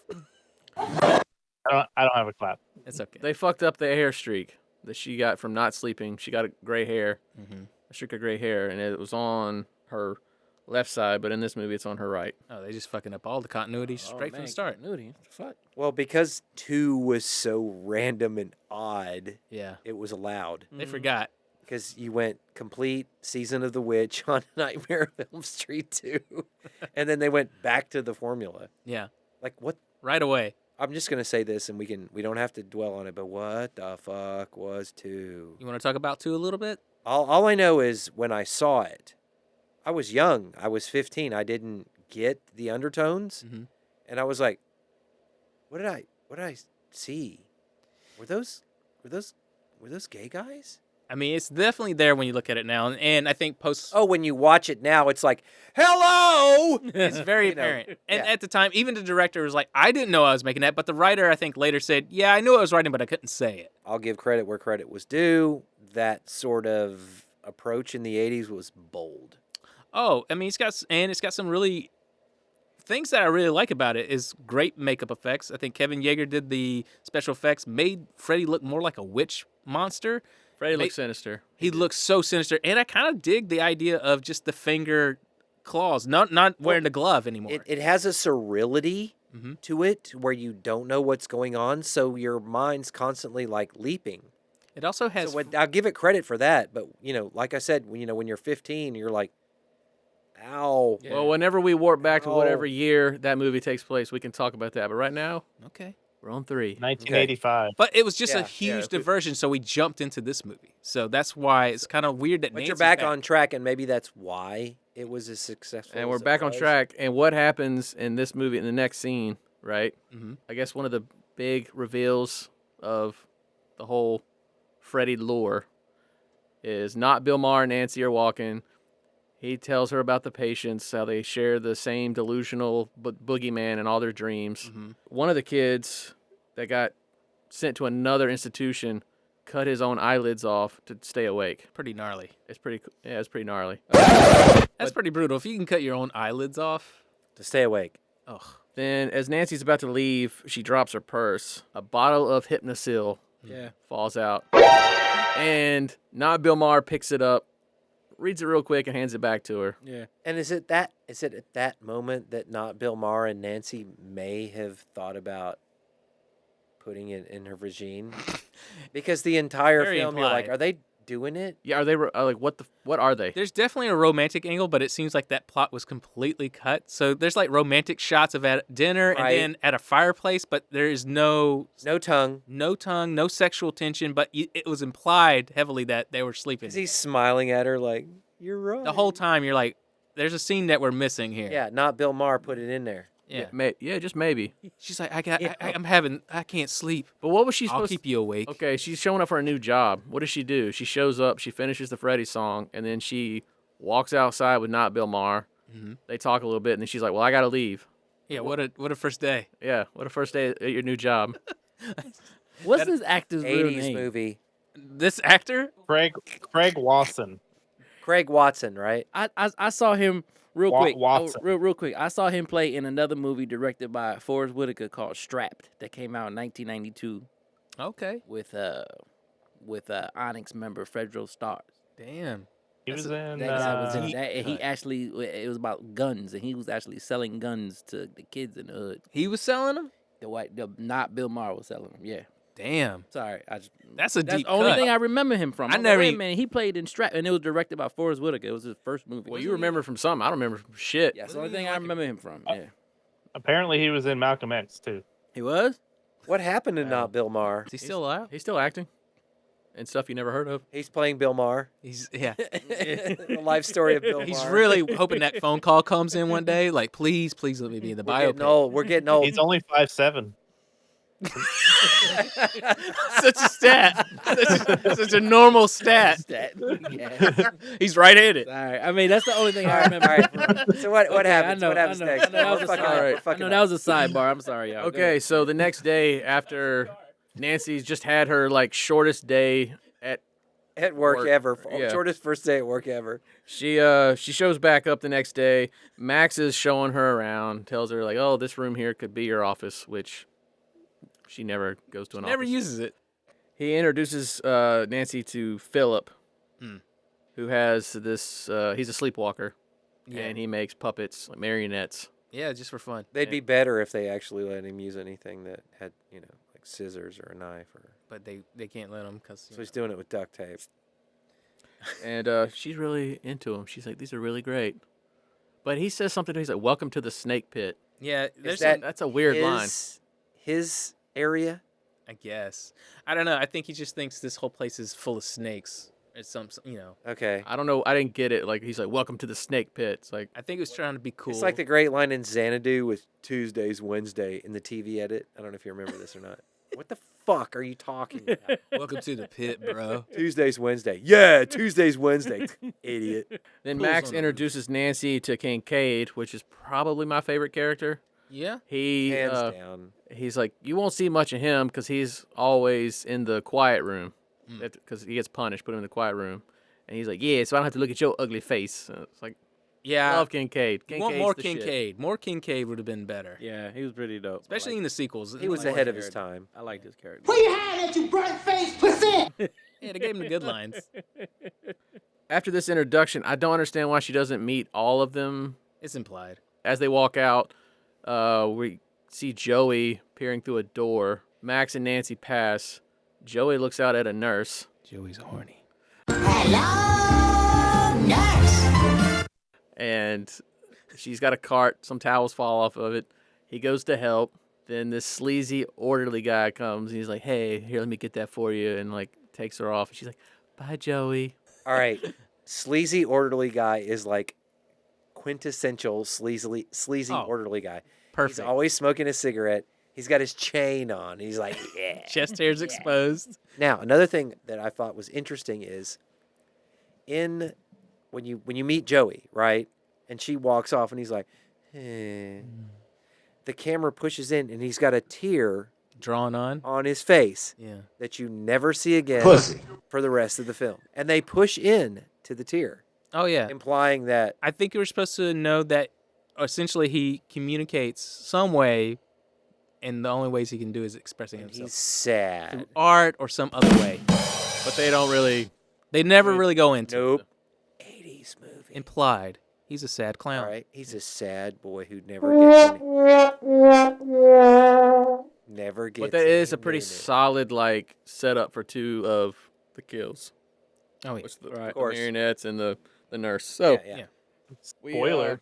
I don't have a clap. It's okay. They fucked up the hair streak that she got from not sleeping. She got a gray hair, Mm-hmm. a streak of gray hair, and it was on her left side, but in this movie, it's on her right. Oh, they just fucking up all the continuity straight from the start. Continuity. What the fuck? Well, because 2 was so random and odd, Yeah. it was allowed. They forgot. Because you went complete Season of the Witch on Nightmare of Elm Street 2. And then they went back to the formula. Yeah. Like, what? Right away. I'm just going to say this and we don't have to dwell on it, but what the fuck was 2? You want to talk about 2 a little bit? All I know is when I saw it, I was young. I was 15. I didn't get the undertones. Mhm. And I was like, what did I see? Were those gay guys? I mean, it's definitely there when you look at it now, and I think post. Oh, when you watch it now, it's like, hello! It's very You know, apparent. And yeah. at the time, even the director was like, I didn't know I was making that, but the writer, I think, later said, yeah, I knew I was writing, but I couldn't say it. I'll give credit where credit was due. That sort of approach in the 80s was bold. Oh, I mean, it's got some really things that I really like about it is great makeup effects. I think Kevin Yeager did the special effects, made Freddy look more like a witch monster. Freddy looks sinister. He looks so sinister, and I kind of dig the idea of just the finger claws, not wearing the glove anymore. It has a surreality to it where you don't know what's going on, so your mind's constantly like leaping. It also has. So I'll give it credit for that, but like I said, when you're 15, you're like, ow. Yeah. Well, whenever we warp back to whatever year that movie takes place, we can talk about that. But right now, okay, we're on 3. 1985. But it was just a huge diversion, so we jumped into this movie. So that's why it's kind of weird that. But you're back on track, and maybe that's why it was as successful. And we're back on track. And what happens in this movie in the next scene, right? Mm-hmm. I guess one of the big reveals of the whole Freddy lore is not Bill Maher and Nancy are walking. He tells her about the patients, how they share the same delusional boogeyman in all their dreams. Mm-hmm. One of the kids that got sent to another institution cut his own eyelids off to stay awake. Pretty gnarly. It's pretty gnarly. That's pretty brutal. If you can cut your own eyelids off to stay awake. Ugh. Then, as Nancy's about to leave, she drops her purse. A bottle of Hypnosil falls out. And not Bill Maher picks it up, reads it real quick, and hands it back to her. Yeah. And is it at that moment that not Bill Maher and Nancy may have thought about putting it in her vagine? Because the entire Very film, you're like, implied. are they doing it? Yeah, are they like what are they? There's definitely a romantic angle, but it seems like that plot was completely cut. So there's like romantic shots of at dinner and then at a fireplace, but there is no tongue, no sexual tension. But it was implied heavily that they were sleeping. Because he's smiling at her like, you're right. The whole time you're like, there's a scene that we're missing here. Yeah, not Bill Maher put it in there. Yeah, just maybe. She's like, I can't sleep. But what was she supposed? I'll keep you awake. Okay, she's showing up for a new job. What does she do? She shows up. She finishes the Freddy song, and then she walks outside with not Bill Maher. Mm-hmm. They talk a little bit, and then she's like, "Well, I gotta leave." Yeah, what a first day. Yeah, what a first day at your new job. What's this actor's real 80s name? movie. This actor, Craig Watson. Craig Watson, right? I saw him real quick. Watson. Real quick. I saw him play in another movie directed by Forrest Whitaker called Strapped that came out in 1992 okay, with Onyx member Fredro Starr. damn. He was in. That guy was in that. And he actually, it was about guns, and he was actually selling guns to the kids in the hood. He was selling them. Not Bill Maher was selling them. Yeah. Damn, Sorry, that's a that's deep the only cut. thing I remember him from. I I'm never like, even- wait a minute, he played in Strap, and it was directed by Forrest Whitaker. It was his first movie. Well, you remember from something. I don't remember from shit. Yeah, that's the only thing I remember him from. Yeah, Apparently, he was in Malcolm X too. he was. What happened to not Bill Maher? Is he still alive? He's still acting and stuff you never heard of. He's playing Bill Maher. He's The life story of Bill Maher. He's really hoping that phone call comes in one day. Like, please let me be in the biopic. We're getting old. He's only 5'7". Such a stat. Such a normal stat. Yeah. He's right-handed. All right. I mean, that's the only thing I remember. All right. So what happens? I know, What happens I know, next? I know that was a We're fucking side- up. We're I fucking know up. that was a sidebar. I'm sorry, y'all. Go Okay, ahead. so the next day after Nancy's just had her like shortest day At work ever. Yeah. Shortest first day at work ever. she shows back up the next day. Max is showing her around, tells her like, "Oh, this room here could be your office," which she never goes to an Never office. uses it. He introduces Nancy to Philip, who has this. He's a sleepwalker, and he makes puppets, like marionettes. Yeah, just for fun. They'd be better if they actually let him use anything that had, like scissors or a knife. But they can't let him because. So he's doing it with duct tape. And she's really into him. She's like, "These are really great." But he says something. He's like, "Welcome to the snake pit." Yeah, there's That's a weird line. His area? I guess. I don't know. I think he just thinks this whole place is full of snakes. It's some. Okay. I don't know. I didn't get it. Like he's like, "Welcome to the snake pit." It's like, I think it was trying to be cool. It's like the great line in Xanadu with Tuesdays, Wednesday in the TV edit. I don't know if you remember this or not. What the fuck are you talking about? Welcome to the pit, bro. Tuesdays, Wednesday. Yeah, Tuesdays, Wednesday. Idiot. then Pulls Max on him. introduces Nancy to Kincaid, which is probably my favorite character. Yeah. He Hands down. he's like, you won't see much of him because he's always in the quiet room because he gets punished. Put him in the quiet room, and he's like, yeah, so I don't have to look at your ugly face. And it's like, Yeah. Love Kincaid. You want Kincaid's more the shit. Kincaid. More Kincaid would have been better. Yeah, he was pretty dope. Especially in the sequels. He was ahead of his time. I liked his character. Where you hiding at, you burnt-faced pussy? Yeah, they gave him the good lines. After this introduction, I don't understand why she doesn't meet all of them. It's implied. As they walk out, we see Joey peering through a door. Max and Nancy pass. Joey looks out at a nurse. Joey's horny. Hello, nurse. And she's got a cart. Some towels fall off of it. He goes to help. Then this sleazy orderly guy comes. And he's like, hey, here, let me get that for you. And, like, takes her off. And she's like, bye, Joey. All right. Sleazy orderly guy is like quintessential sleazy orderly guy. Perfect. He's always smoking a cigarette. He's got his chain on. He's like, yeah. Chest hairs exposed. Now, another thing that I thought was interesting is when you meet Joey, right? And she walks off and he's like, the camera pushes in and he's got a tear Drawn on. his face Yeah. that you never see again Pussy. for the rest of the film. And they push in to the tear, Oh, yeah. implying that I think you were supposed to know that essentially he communicates some way, and the only ways he can do is expressing he's himself sad. through art or some other way. But they don't really. They never really go into Nope. it. 80s movie. Implied. He's a sad clown. All right. He's a sad boy who never gets never gets But that is a any pretty nudity. solid, like, setup for two of the kills. Oh, yeah. Which the, Of the course. marionettes and the nurse. So, Yeah. Yeah. we, Spoiler.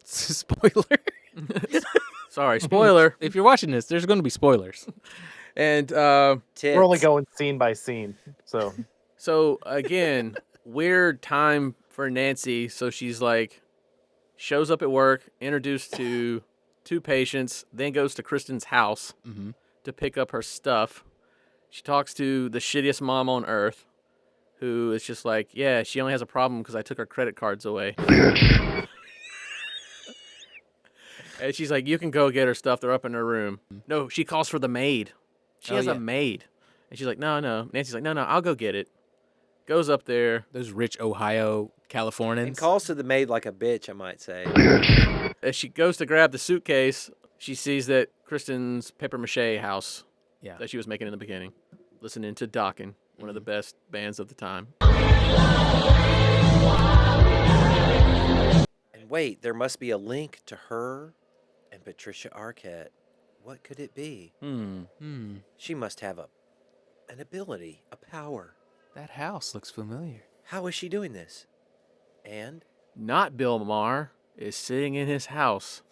Spoiler. sorry, spoiler. If you're watching this, there's going to be spoilers. And Tits. We're only going scene by scene. So so, again, weird time for Nancy. So she's like, shows up at work, introduced to two patients, then goes to Kristen's house to pick up her stuff. She talks to the shittiest mom on earth, who is just like, yeah, she only has a problem because I took her credit cards away. And she's like, you can go get her stuff. They're up in her room. No, she calls for the maid. She Oh, has yeah. a maid. And she's like, no. Nancy's like, no, I'll go get it. Goes up there. Those rich Ohio Californians. And calls to the maid like a bitch, I might say. As she goes to grab the suitcase, she sees that Kristen's paper mache house Yeah. that she was making in the beginning, listening to Dokken, one of the best bands of the time. And wait, there must be a link to her and Patricia Arquette. What could it be? She must have an ability, a power. That house looks familiar. How is she doing this? And Not Bill Maher is sitting in his house,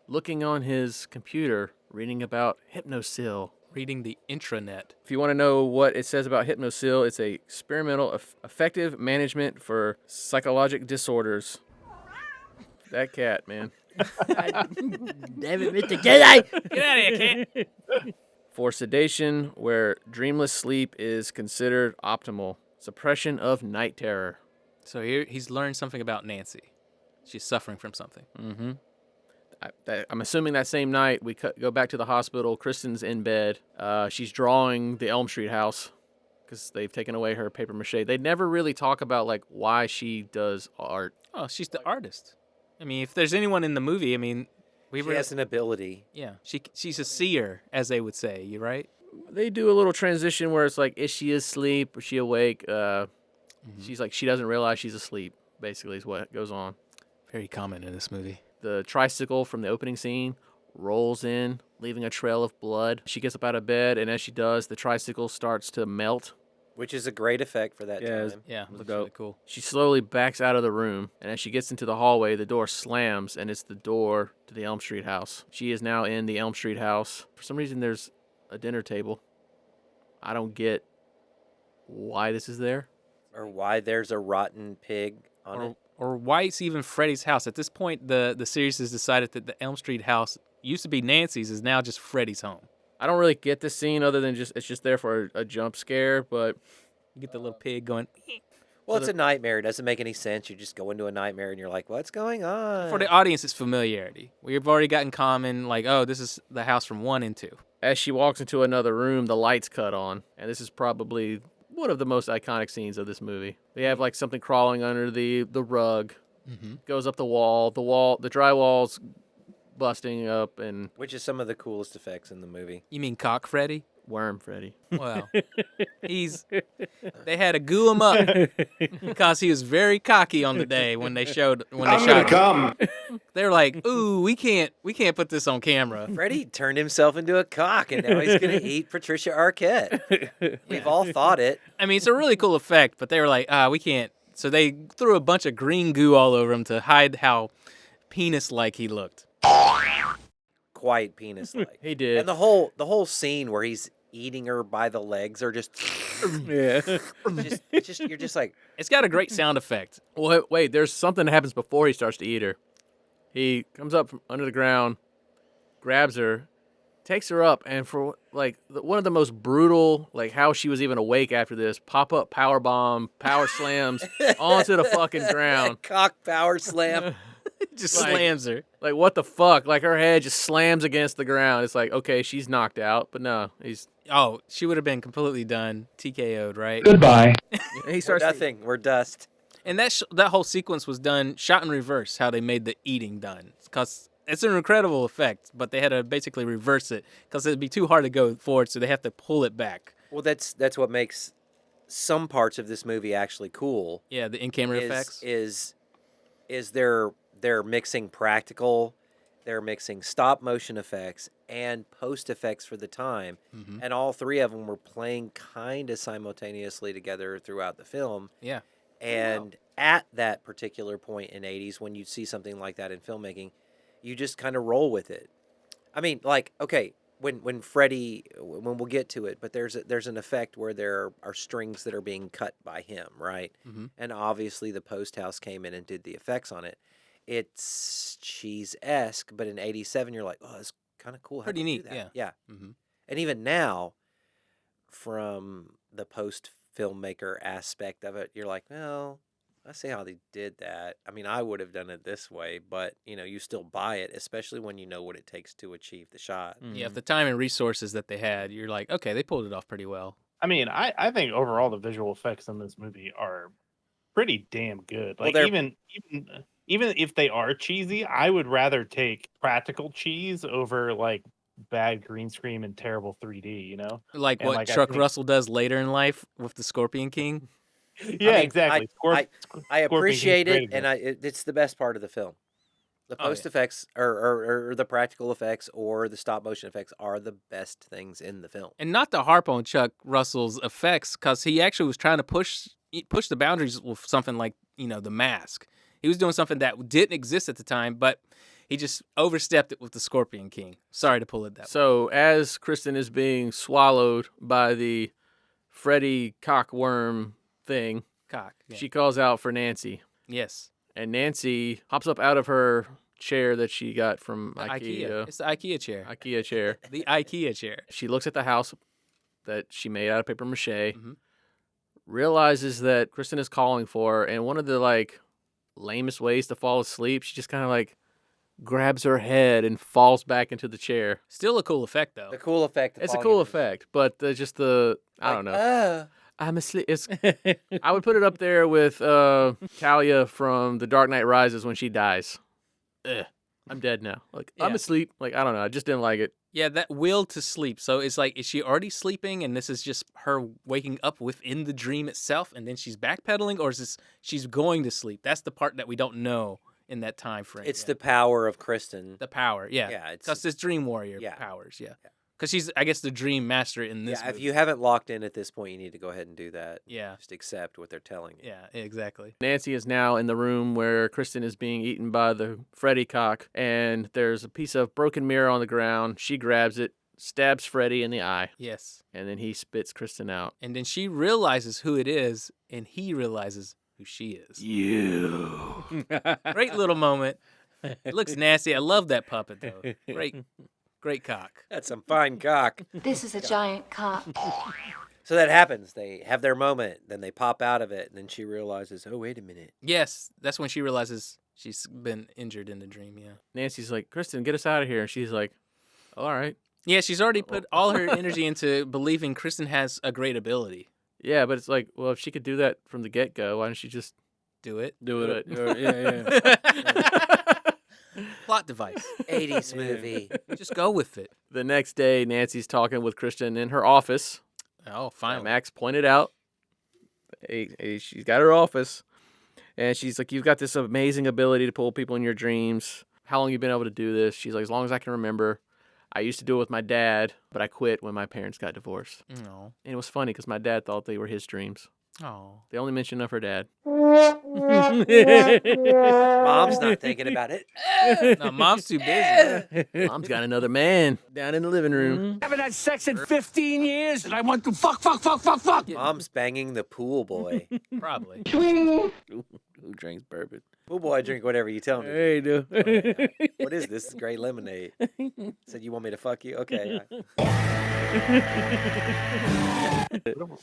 looking on his computer, reading about Hypnosil. Reading the intranet. If you want to know what it says about Hypnosil, it's a experimental effective management for psychologic disorders. That cat, man. Damn it, Mr. Jedi! Get out of here, kid. For sedation, where dreamless sleep is considered optimal. Suppression of night terror. So here he's learned something about Nancy. She's suffering from something. I'm assuming that same night we go back to the hospital. Kristen's in bed. She's drawing the Elm Street house because they've taken away her paper mache. They never really talk about like why she does art. Oh, she's the artist. I mean, if there's anyone in the movie, I mean, she has an ability. yeah, she's a seer, as they would say. You right? They do a little transition where it's like, is she asleep? Is she awake? She's like, she doesn't realize she's asleep, basically, is what goes on. Very common in this movie. The tricycle from the opening scene rolls in, leaving a trail of blood. She gets up out of bed, and as she does, the tricycle starts to melt. Which is a great effect for that time. Yeah, looks dope. really cool. She slowly backs out of the room, and as she gets into the hallway, the door slams, and it's the door to the Elm Street house. She is now in the Elm Street house. For some reason, there's a dinner table. I don't get why this is there. Or why there's a rotten pig on it. Or why it's even Freddy's house. At this point, the series has decided that the Elm Street house used to be Nancy's, is now just Freddy's home. I don't really get this scene other than it's just there for a jump scare, but You get the little pig going. Well, it's a nightmare. It doesn't make any sense. You just go into a nightmare and you're like, what's going on? For the audience, it's familiarity. We've already got in common, like, oh, this is the house from 1 and 2. as she walks into another room, the lights cut on, and this is probably one of the most iconic scenes of this movie. They have like something crawling under the rug. goes up the wall. The drywall's busting up, and Which is some of the coolest effects in the movie. You mean Cock Freddy? worm Freddy. Well, they had to goo him up because he was very cocky on the day when they shot him. They were like, "Ooh, we can't put this on camera." Freddy turned himself into a cock, and now he's going to eat Patricia Arquette. We've all thought it. I mean, it's a really cool effect, but they were like, we can't. So they threw a bunch of green goo all over him to hide how penis-like he looked. Quite penis-like. He did. And the whole scene where he's eating her by the legs are just, Yeah. you're just like, It's got a great sound effect. Well, wait. There's something that happens before he starts to eat her. He comes up from under the ground, grabs her, takes her up, and for like one of the most brutal, like how she was even awake after this, pop-up power bomb, power slams onto the fucking ground. cock power slam. Just Like- slams her. Like, what the fuck? Like, her head just slams against the ground. It's like, okay, she's knocked out, but no, he's... Oh, she would have been completely done, TKO'd, right? Goodbye. He We're starts... nothing. We're dust. And that whole sequence was done, shot in reverse, how they made the eating done. Because it's an incredible effect, but they had to basically reverse it because it'd be too hard to go forward, so they have to pull it back. Well, that's what makes some parts of this movie actually cool. Yeah, the in-camera effects. Is they're mixing practical, they're mixing stop motion effects and post effects for the time, and all three of them were playing kind of simultaneously together throughout the film. Yeah. And at that particular point in '80s, when you see something like that in filmmaking, you just kind of roll with it. I mean, like, okay, when Freddy, when we'll get to it, but there's an effect where there are strings that are being cut by him, right? And obviously the Post House came in and did the effects on it. It's cheese-esque, but in '87, you're like, oh, that's kind of cool. How'd Pretty they neat, do that? yeah. Yeah. And even now, from the post-filmmaker aspect of it, you're like, well, I see how they did that. I mean, I would have done it this way, but, you still buy it, especially when you know what it takes to achieve the shot. Yeah, if the time and resources that they had, you're like, okay, they pulled it off pretty well. I mean, I think overall the visual effects in this movie are pretty damn good. Well, Like they're- even if they are cheesy, I would rather take practical cheese over like bad green screen and terrible 3D. Like And, what like, I Chuck think- Russell does later in life with the Scorpion King. Yeah, mean, exactly. I Scorpion appreciate King's it, great and it's the best part of the film. The Oh, yeah. post effects or the practical effects or the stop motion effects are the best things in the film. And not to harp on Chuck Russell's effects, because he actually was trying to push the boundaries with something like, The Mask. He was doing something that didn't exist at the time, but he just overstepped it with the Scorpion King. Sorry to pull it that way. So, as Kristen is being swallowed by the Freddy cockworm thing, Cock. Yeah. she calls out for Nancy. Yes. And Nancy hops up out of her chair that she got from The IKEA. IKEA. It's the IKEA chair. IKEA chair. The IKEA chair. She looks at the house that she made out of paper mache, Mhm. realizes that Kristen is calling for her, and one of the lamest ways to fall asleep, she just kind of grabs her head and falls back into the chair. Still a cool effect, though. The cool effect. of It's a falling cool into the- effect, but I don't know. know. I'm asleep. It's I would put it up there with Talia from The Dark Knight Rises when she dies. Ugh, I'm dead now. I'm Yeah. asleep. I don't know. I just didn't like it. Yeah, that will to sleep. So it's like, is she already sleeping and this is just her waking up within the dream itself and then she's backpedaling, or is this she's going to sleep? That's the part that we don't know in that time frame. It's yet. the power of Kristen. the power, yeah. Yeah, it's- Because this dream warrior Yeah. powers, yeah. Because she's, I guess, the dream master in this Yeah, if movie. you haven't locked in at this point, you need to go ahead and do that. Yeah. Just accept what they're telling you. Yeah, exactly. Nancy is now in the room where Kristen is being eaten by the Freddy cock, and there's a piece of broken mirror on the ground. She grabs it, stabs Freddy in the eye, Yes. and then he spits Kristen out. And then she realizes who it is, and he realizes who she is. You. Great little moment. It looks nasty. I love that puppet, though. Great cock. That's some fine cock. This is a giant cock. So that happens. They have their moment, then they pop out of it, and then she realizes, oh, wait a minute. Yes, that's when she realizes she's been injured in the dream, yeah. Nancy's like, Kristen, get us out of here. And she's like, all right. Yeah, she's already put all her energy into believing Kristen has a great ability. Yeah, but it's like, well, if she could do that from the get-go, why don't she just Do it. Do it. Yeah. Plot device. 80s movie. Just go with it. The next day, Nancy's talking with Kristen in her office. Oh, finally. Max pointed out, she's got her office, and she's like, "You've got this amazing ability to pull people in your dreams. How long you been able to do this?" She's like, "As long as I can remember. I used to do it with my dad, but I quit when my parents got divorced." No. And it was funny because my dad thought they were his dreams. Oh. The only mention of her dad. Mom's not thinking about it. No, mom's too busy. Mom's got another man down in the living room. Haven't had sex in 15 years, and I want to fuck. Mom's banging the pool boy. Probably. Who drinks bourbon? Pool boy, I drink whatever you tell me. Hey, dude. What is this? Great lemonade. Said you want me to fuck you? Okay.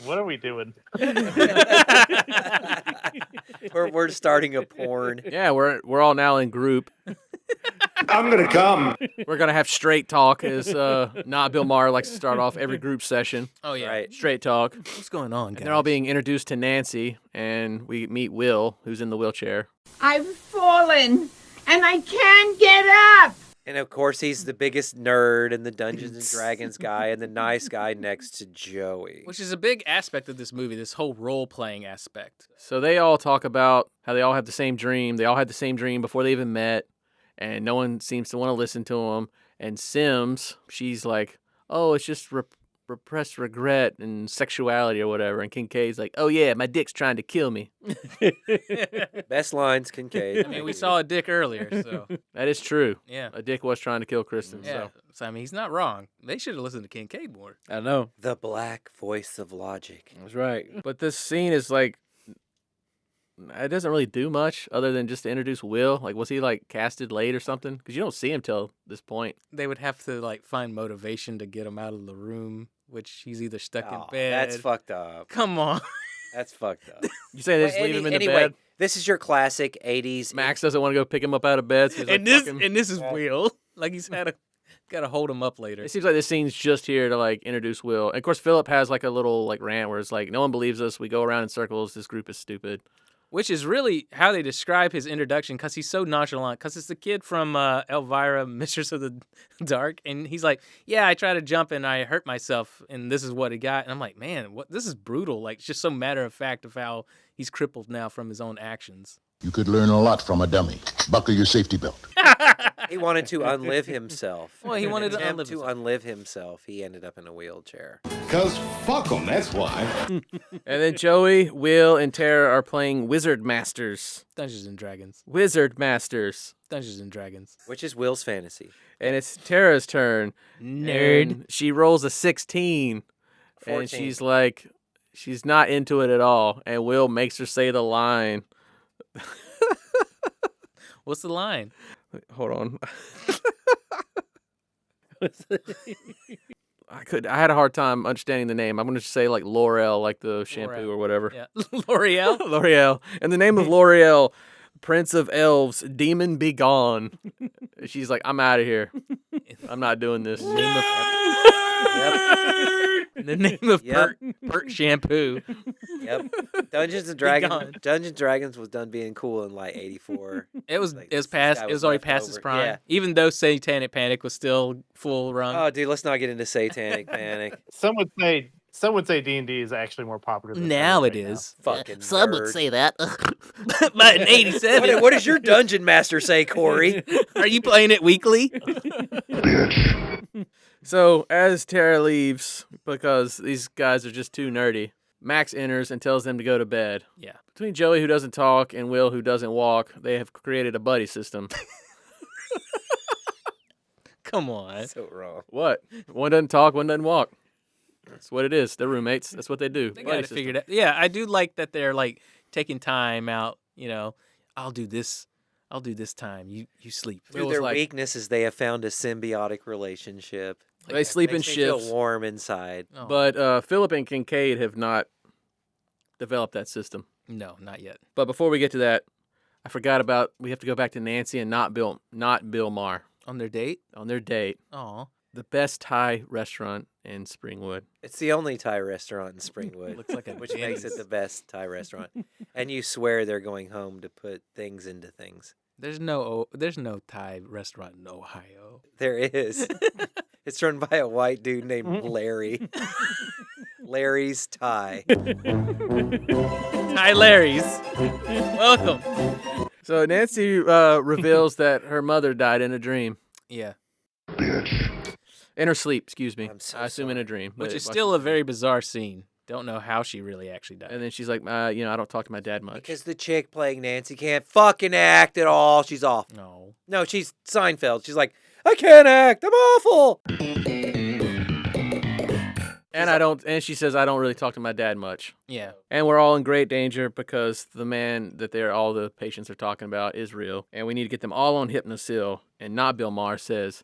What are we doing? We're starting a porn. Yeah, we're all now in group. I'm gonna come. We're gonna have straight talk, as not Bill Maher likes to start off every group session. Oh, yeah. Right. Straight talk. What's going on, guys? And they're all being introduced to Nancy, and we meet Will, who's in the wheelchair. I've fallen, and I can't get up. And of course, he's the biggest nerd and the Dungeons and Dragons guy and the nice guy next to Joey. Which is a big aspect of this movie, this whole role-playing aspect. So they all talk about how they all have the same dream. They all had the same dream before they even met, and no one seems to want to listen to them. And Sims, she's like, "Oh, it's just repressed regret and sexuality or whatever." And Kincaid's like, "Oh yeah, my dick's trying to kill me." Best lines, Kincaid. I mean, we saw a dick earlier, so That is true. yeah. A dick was trying to kill Kristen. Yeah. So So, I mean, he's not wrong. They should have listened to Kincaid more. I know. The black voice of logic. That's right. but this scene is like, it doesn't really do much other than just to introduce Will. Like, was he like casted late or something? Because you don't see him till this point. They would have to, like, find motivation to get him out of the room, which he's either stuck in Oh, bed. that's fucked up. Come on. That's fucked up. You say they just leave him in the Anyway, bed. this is your classic 80s. Max doesn't want to go pick him up out of bed. So he's like, And this fucking- and this is Will. Like, he's got to hold him up later. It seems like this scene's just here to like introduce Will. And of course, Philip has like a little like rant where it's like, no one believes us. We go around in circles. This group is stupid. Which is really how they describe his introduction, because he's so nonchalant. Because it's the kid from Elvira, Mistress of the Dark, and he's like, "Yeah, I tried to jump and I hurt myself, and this is what he got." And I'm like, "Man, what? This is brutal." Like, it's just so matter of fact of how he's crippled now from his own actions. You could learn a lot from a dummy. Buckle your safety belt. He wanted to unlive himself. Well, he In an wanted to attempt unlive to himself. unlive himself. He ended up in a wheelchair. Cause fuck 'em, that's why. And then Joey, Will, and Tara are playing Wizard Masters. Dungeons and Dragons. Wizard Masters. Dungeons and Dragons. Which is Will's fantasy. And it's Tara's turn. Nerd. And she rolls a 16. 14. And she's like, she's not into it at all. And Will makes her say the line. What's the line? Hold on. I had a hard time understanding the name. I'm going to say like L'Oreal, like the shampoo L'Oreal. or whatever. Yeah. L'Oreal. L'Oreal. And the name of L'Oreal, Prince of Elves, Demon Be Gone. She's like, I'm out of here. I'm not doing this. The name of Yep. Pert shampoo. Yep. Dungeons and Dragons was done being cool in like 84. It was Like, it was this past. guy It was was already left past his over. prime. Yeah. Even though Satanic Panic was still full run. Oh, dude, let's not get into Satanic Panic. Some would say D&D is actually more popular than now it right now. is. Fucking Some would nerd. say that. But in '87, What does your dungeon master say, Corey? are you playing it weekly? So as Tara leaves, because these guys are just too nerdy, Max enters and tells them to go to bed. Yeah. Between Joey, who doesn't talk, and Will, who doesn't walk, they have created a buddy system. Come on. So wrong. What? One doesn't talk, one doesn't walk. That's what it is. They're roommates. That's what they do. They Buddy got to system. figure it out. Yeah, I do like that they're like taking time out. You know, I'll do this time. You sleep. Will Dude, was their like- weakness is they have found a symbiotic relationship. They sleep in Makes me shifts. feel warm inside. Oh, But Philip and Kincaid have not developed that system. no, not yet. But before we get to that, I forgot about we have to go back to Nancy and not Bill Maher On their date. on their date. Oh, the best Thai restaurant in Springwood. It's the only Thai restaurant in Springwood. Looks like a which makes it Denny's. the best Thai restaurant. And you swear they're going home to put things into things. There's no Thai restaurant in Ohio. There is. It's run by a white dude named Larry. Larry's Thai. Thai Larry's. Welcome. So Nancy reveals that her mother died in a dream. Yeah. Bitch. In her sleep, excuse me. I'm so I assume in sorry. a dream. Which but is watch still it. a very bizarre scene. Don't know how she really actually died. And then she's like, I don't talk to my dad much. Because the chick playing Nancy can't fucking act at all. She's off. No. No, she's Seinfeld. She's like, I can't act. I'm awful. And she says, I don't really talk to my dad much. Yeah. And we're all in great danger because the man that all the patients are talking about is real. And we need to get them all on Hypnosil. And not Bill Maher says,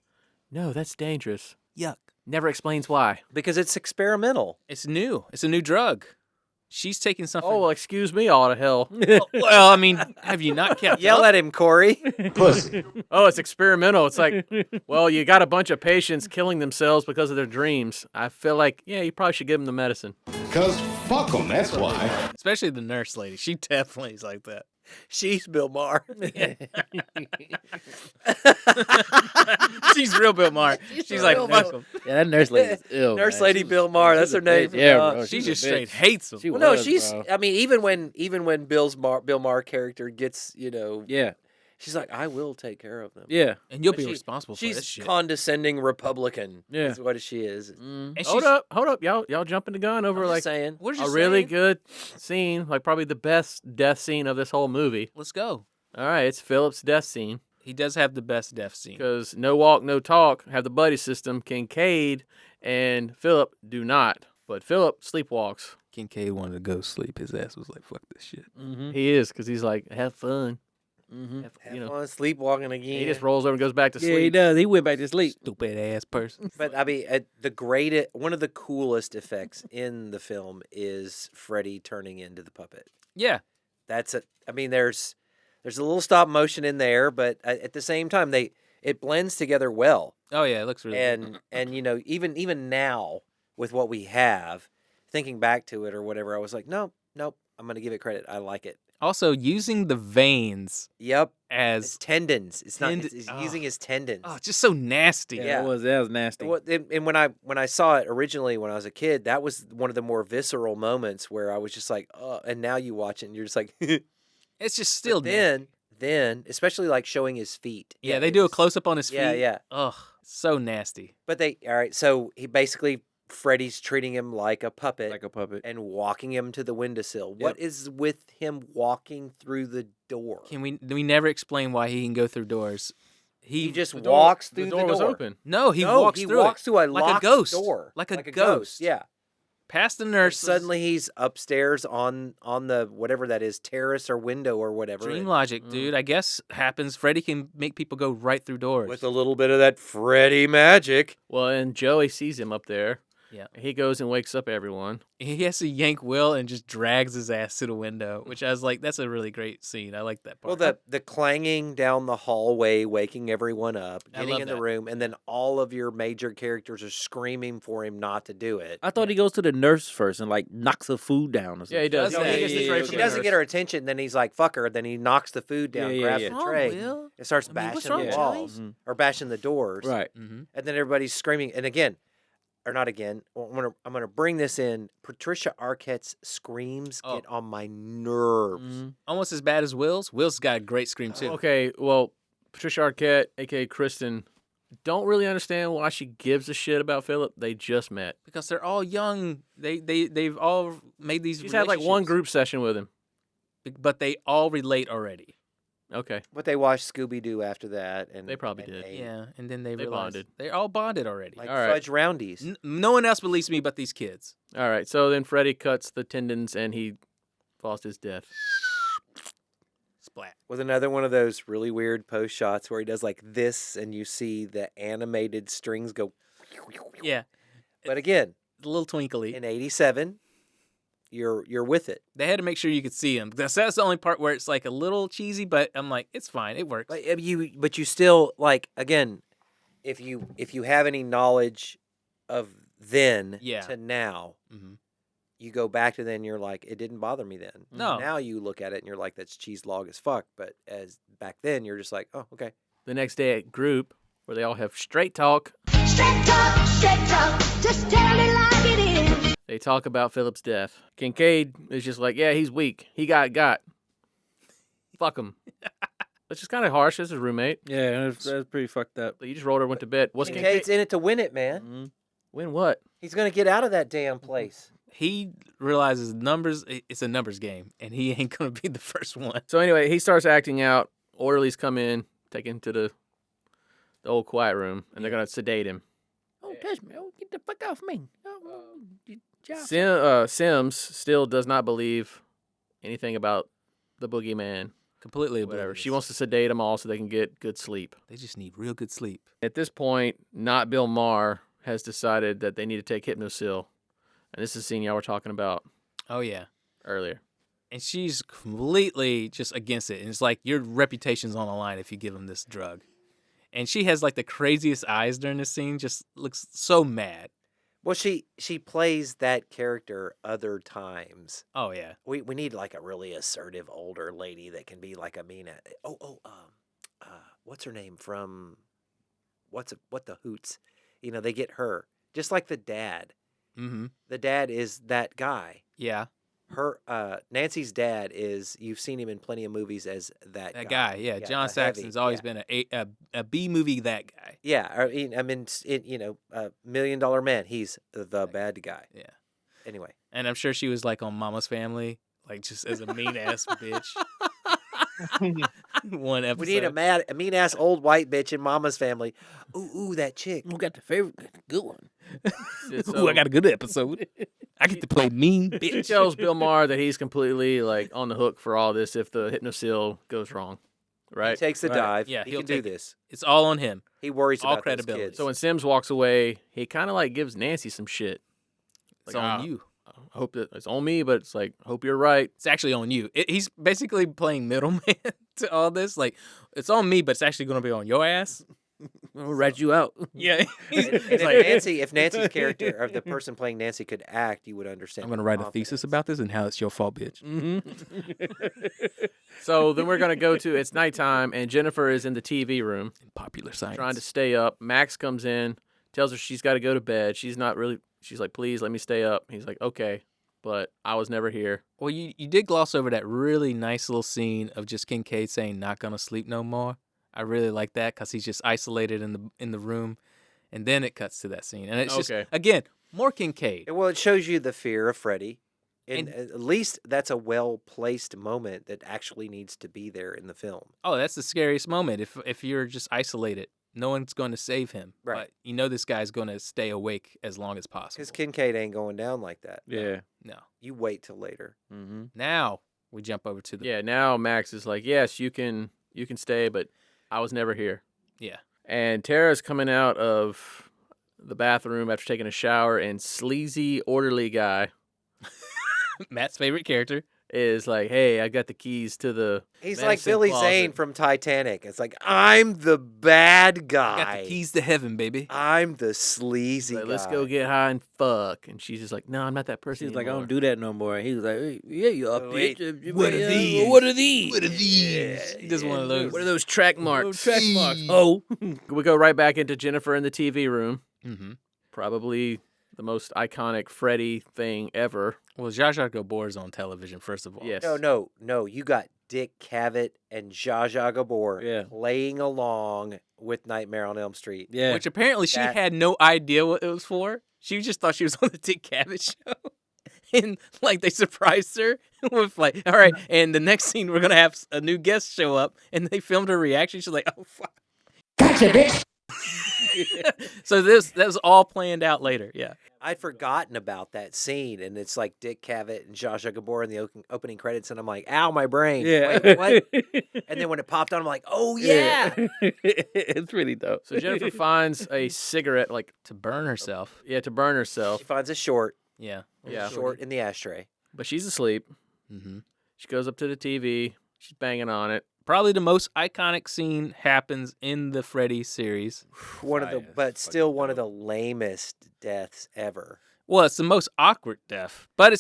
no, that's dangerous. Yuck. Never explains why. Because it's experimental. It's new. It's a new drug. She's taking something. Oh, well, excuse me, all to hell. Well, I mean, have you not kept Yell up? at him, Corey. Pussy. Oh, it's experimental. It's like, well, you got a bunch of patients killing themselves because of their dreams. I feel like, yeah, you probably should give them the medicine. Cause fuck them, that's why. Especially the nurse lady. She definitely is like that. She's Bill Maher. She's real Bill Maher. She's like, real fuck Bill- him. Yeah, that nurse lady is ill. Nurse man. lady She's- Bill Maher. That's she's her a name. bitch. Yeah, Uh, bro. She she's just a straight bitch. hates him. She Well, no, was, she's. bro. I mean, even when Bill Maher character gets, Yeah, she's like, I will take care of them. yeah, And you'll But be responsible for She's this shit. condescending Republican. Yeah. Is what she is. And Hold she's- up. Y'all jumping the gun over I'm like just saying. What did a you really say? good scene, like probably the best death scene of this whole movie. Let's go. All right, it's Philip's death scene. He does have the best death scene. Because no walk, no talk, have the buddy system. Kincaid and Philip do not. But Philip sleepwalks. Kincaid wanted to go sleep. His ass was like, fuck this shit. He is, because he's like, have fun. Have fun sleepwalking again. He just rolls over and goes back to yeah. He sleep. does. He went back to sleep. Stupid ass person. But I mean, one of the coolest effects in the film is Freddy turning into the puppet. Yeah. I mean, there's a little stop motion in there, but at the same time, it blends together well. Oh, yeah. It looks really good. And even now with what we have, thinking back to it or whatever, I was like, nope, I'm gonna give it credit. I like it. Also, using the veins Yep, as. it's tendons. It's not. Tend- It's oh. using his tendons. Oh, it's just so nasty. Yeah. That was nasty. And when I saw it originally when I was a kid, that was one of the more visceral moments where I was just like, oh. And now you watch it and you're just like, It's just still But nasty. then especially like showing his feet. Yeah, they do a close up on his feet. Yeah, yeah. Ugh, so nasty. But all right. So he basically Freddy's treating him like a puppet. like a puppet. And walking him to the windowsill. What is with him walking through the door? We never explain why he can go through doors. He just The door- walks through the door was open. No, he No, walks he through walks it through a like locked a ghost door, like a ghost. Yeah. Past the And nurse. suddenly he's upstairs on the whatever that is, terrace or window or whatever. Dream and- logic, dude. I guess happens. Freddy can make people go right through doors. with a little bit of that Freddy magic. Well, and Joey sees him up there. Yeah. He goes and wakes up everyone. He has to yank Will and just drags his ass to the window, which I was like, that's a really great scene. I like that part. Well, the clanging down the hallway, waking everyone up, I getting love in the that. room, and then all of your major characters are screaming for him not to do it. I thought he goes to the nurse first and like knocks the food down or something. Yeah, he does. No, he he gets the gets tray the from She the doesn't nurse. get her attention. Then he's like, "Fuck her." Then he knocks the food down, Yeah, grabs yeah. the What's wrong, tray, Will? and starts I mean, what's bashing wrong, the Joey? walls or bashing the doors. Right. Mm-hmm. And then everybody's screaming. And again, or not again. I'm gonna bring this in. Patricia Arquette's screams Oh. get on my nerves. Almost as bad as Will's. Will's got a great scream, too. Okay, well, Patricia Arquette, a.k.a. Kristen, don't really understand why she gives a shit about Philip. They just met. Because they're all young. They've all made these She's had like one relationships. group session with him. But they all relate already. Okay. But they watched Scooby Doo after that, and They probably and did. ate. Yeah, and then they They realized bonded. they're all bonded already. Like All right. fudge roundies. No one else believes me but these kids. All right, so then Freddy cuts the tendons and he falls to his death. Splat. With another one of those really weird post shots where he does like this, and you see the animated strings go. Yeah, But again, a little twinkly. in '87, you're with it. They had to make sure you could see him. That's the only part where it's like a little cheesy, but I'm like, it's fine. It works. But you still like again. if you have any knowledge of then Yeah. to now, Mhm. you go back to then, you're like, it didn't bother me then. No. Now you look at it and you're like, that's cheese log as fuck. But as back then, you're just like, oh, okay. The next day at group, where they all have straight talk, Straight talk, just tell it like it is. they talk about Philip's death. Kincaid is just like, yeah, he's weak. He got. Fuck him. That's just kind of harsh as his roommate. Yeah, that's pretty fucked up. You just rolled her, went to bed. What's Kincaid's in it to win it, man. Mhm. Win what? He's going to get out of that damn place. He realizes it's a numbers game, and he ain't gonna be the first one. So anyway, he starts acting out. Orderlies come in, take him to the old quiet room, and they're gonna sedate him. Don't touch me. Oh, get the fuck off me. Sims still does not believe anything about the boogeyman. Completely Whatever. oblivious. She wants to sedate them all so they can get good sleep. They just need real good sleep. At this point, not Bill Maher has decided that they need to take Hypnosil. And this is the scene y'all were talking about Oh yeah. earlier. And she's completely just against it. And it's like your reputation's on the line if you give him this drug. And she has like the craziest eyes during this scene. Just looks so mad. Well, she plays that character other times. Oh yeah. We need like a really assertive older lady that can be like a mean. What's her name from? What the Hoots? You know, they get her just like the dad. Mm-hmm. The dad is that guy. Yeah. Her Nancy's dad is. You've seen him in plenty of movies as that Guy. Yeah. John the Saxon's heavy, always yeah. been a B movie that guy. Yeah, I mean, $1 Million Man. He's the bad guy. Yeah. Anyway, And I'm sure she was like on Mama's Family, like just as a mean ass bitch. One episode. we need a mean ass old white bitch in Mama's Family. Ooh, that chick. Who got the favorite good one? Ooh, I got a good episode. I get to play mean She bitch. tells Bill Maher that he's completely like on the hook for all this if the Hypnosil goes wrong. He Right? takes the Right. dive. Yeah, he he'll can do take it. this. It's all on him. He worries All about those credibility. kids. So when Sims walks away, he kind of like gives Nancy some shit. It's Like, on "Ah, you. I hope that it's on me, but it's like, hope you're right. It's actually on you. He's basically playing middleman to all this. Like, it's on me, but it's actually going to be on your ass. I'm gonna rat you out. Yeah. and if Nancy's character or the person playing Nancy could act, you would understand. I'm going to write a confidence. thesis about this and how it's your fault, bitch. So then we're gonna go to it's nighttime, and Jennifer is in the TV room Popular science. trying to stay up. Max comes in, tells her she's got to go to bed. She's like, please let me stay up. He's like, okay, but I was never here. Well, you did gloss over that really nice little scene of just Kincaid saying not going to sleep no more. I really like that because he's just isolated in the room. And then it cuts to that scene. And it's just, Okay. again, more Kincaid. Well, it shows you the fear of Freddy. And And- at least that's a well-placed moment that actually needs to be there in the film. Oh, that's the scariest moment. If you're just isolated, no one's going to save him. Right. But you know this guy's going to stay awake as long as possible. Because Kincaid ain't going down like that. Yeah. No. You wait till later. Mm-hmm. Now we jump over to the Yeah, now Max is like, yes, you can stay, but I was never here. Yeah. And Tara's coming out of the bathroom after taking a shower, and sleazy orderly guy Matt's favorite character. is like, hey, I got the keys to the He's like medicine Billy closet. Zane from Titanic. It's like, I'm the bad guy. Got the keys to heaven, baby. I'm the sleazy Like, guy. let's go get high and fuck. And she's just like, no, I'm not that person She's like, I anymore. don't do that no more. And he was like, hey, yeah, you up, Oh, bitch. wait. What are these? What are these? Just one of those. What are those track marks? Track marks. Oh. We go right back into Jennifer in the TV room. Mm-hmm. Probably the most iconic Freddy thing ever. Well, Zsa Zsa Gabor is on television, first of all. Yes. No. You got Dick Cavett and Zsa Zsa Gabor Yeah. playing along with Nightmare on Elm Street. Yeah. Which apparently she That- had no idea what it was for. She just thought she was on the Dick Cavett show. And like they surprised her with like, all right, and the next scene we're gonna have a new guest show up, and they filmed her reaction. She's like, oh fuck. Gotcha, bitch. So that was all planned out later. Yeah. I'd forgotten about that scene, and it's like Dick Cavett and Zsa Zsa Gabor in the opening credits, and I'm like, ow, my brain. Yeah. Wait, what? And then when it popped on, I'm like, oh, yeah. It's really dope. So Jennifer finds a cigarette, like, To burn herself. to burn herself. She finds a short, Yeah. Yeah. short in the ashtray. But she's asleep. Mm-hmm. She goes up to the TV. She's banging on it. Probably the most iconic scene happens in the Freddy series. But still one of the lamest deaths ever. Well, it's the most awkward death, but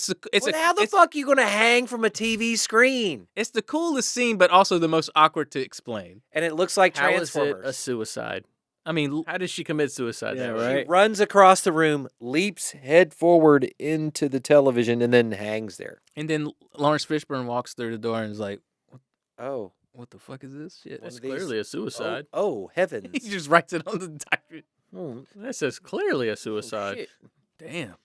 How the fuck are you gonna hang from a TV screen? It's the coolest scene, but also the most awkward to explain. And it looks like How is Transformers. it a suicide? I mean, How does she commit suicide? Yeah, that way? She runs across the room, leaps head forward into the television, and then hangs there. and then Lawrence Fishburne walks through the door and is like, Oh, "What the fuck is this shit?" That's of these- clearly a suicide. oh heavens! He just writes it on the document. That says clearly a suicide. shit. Damn.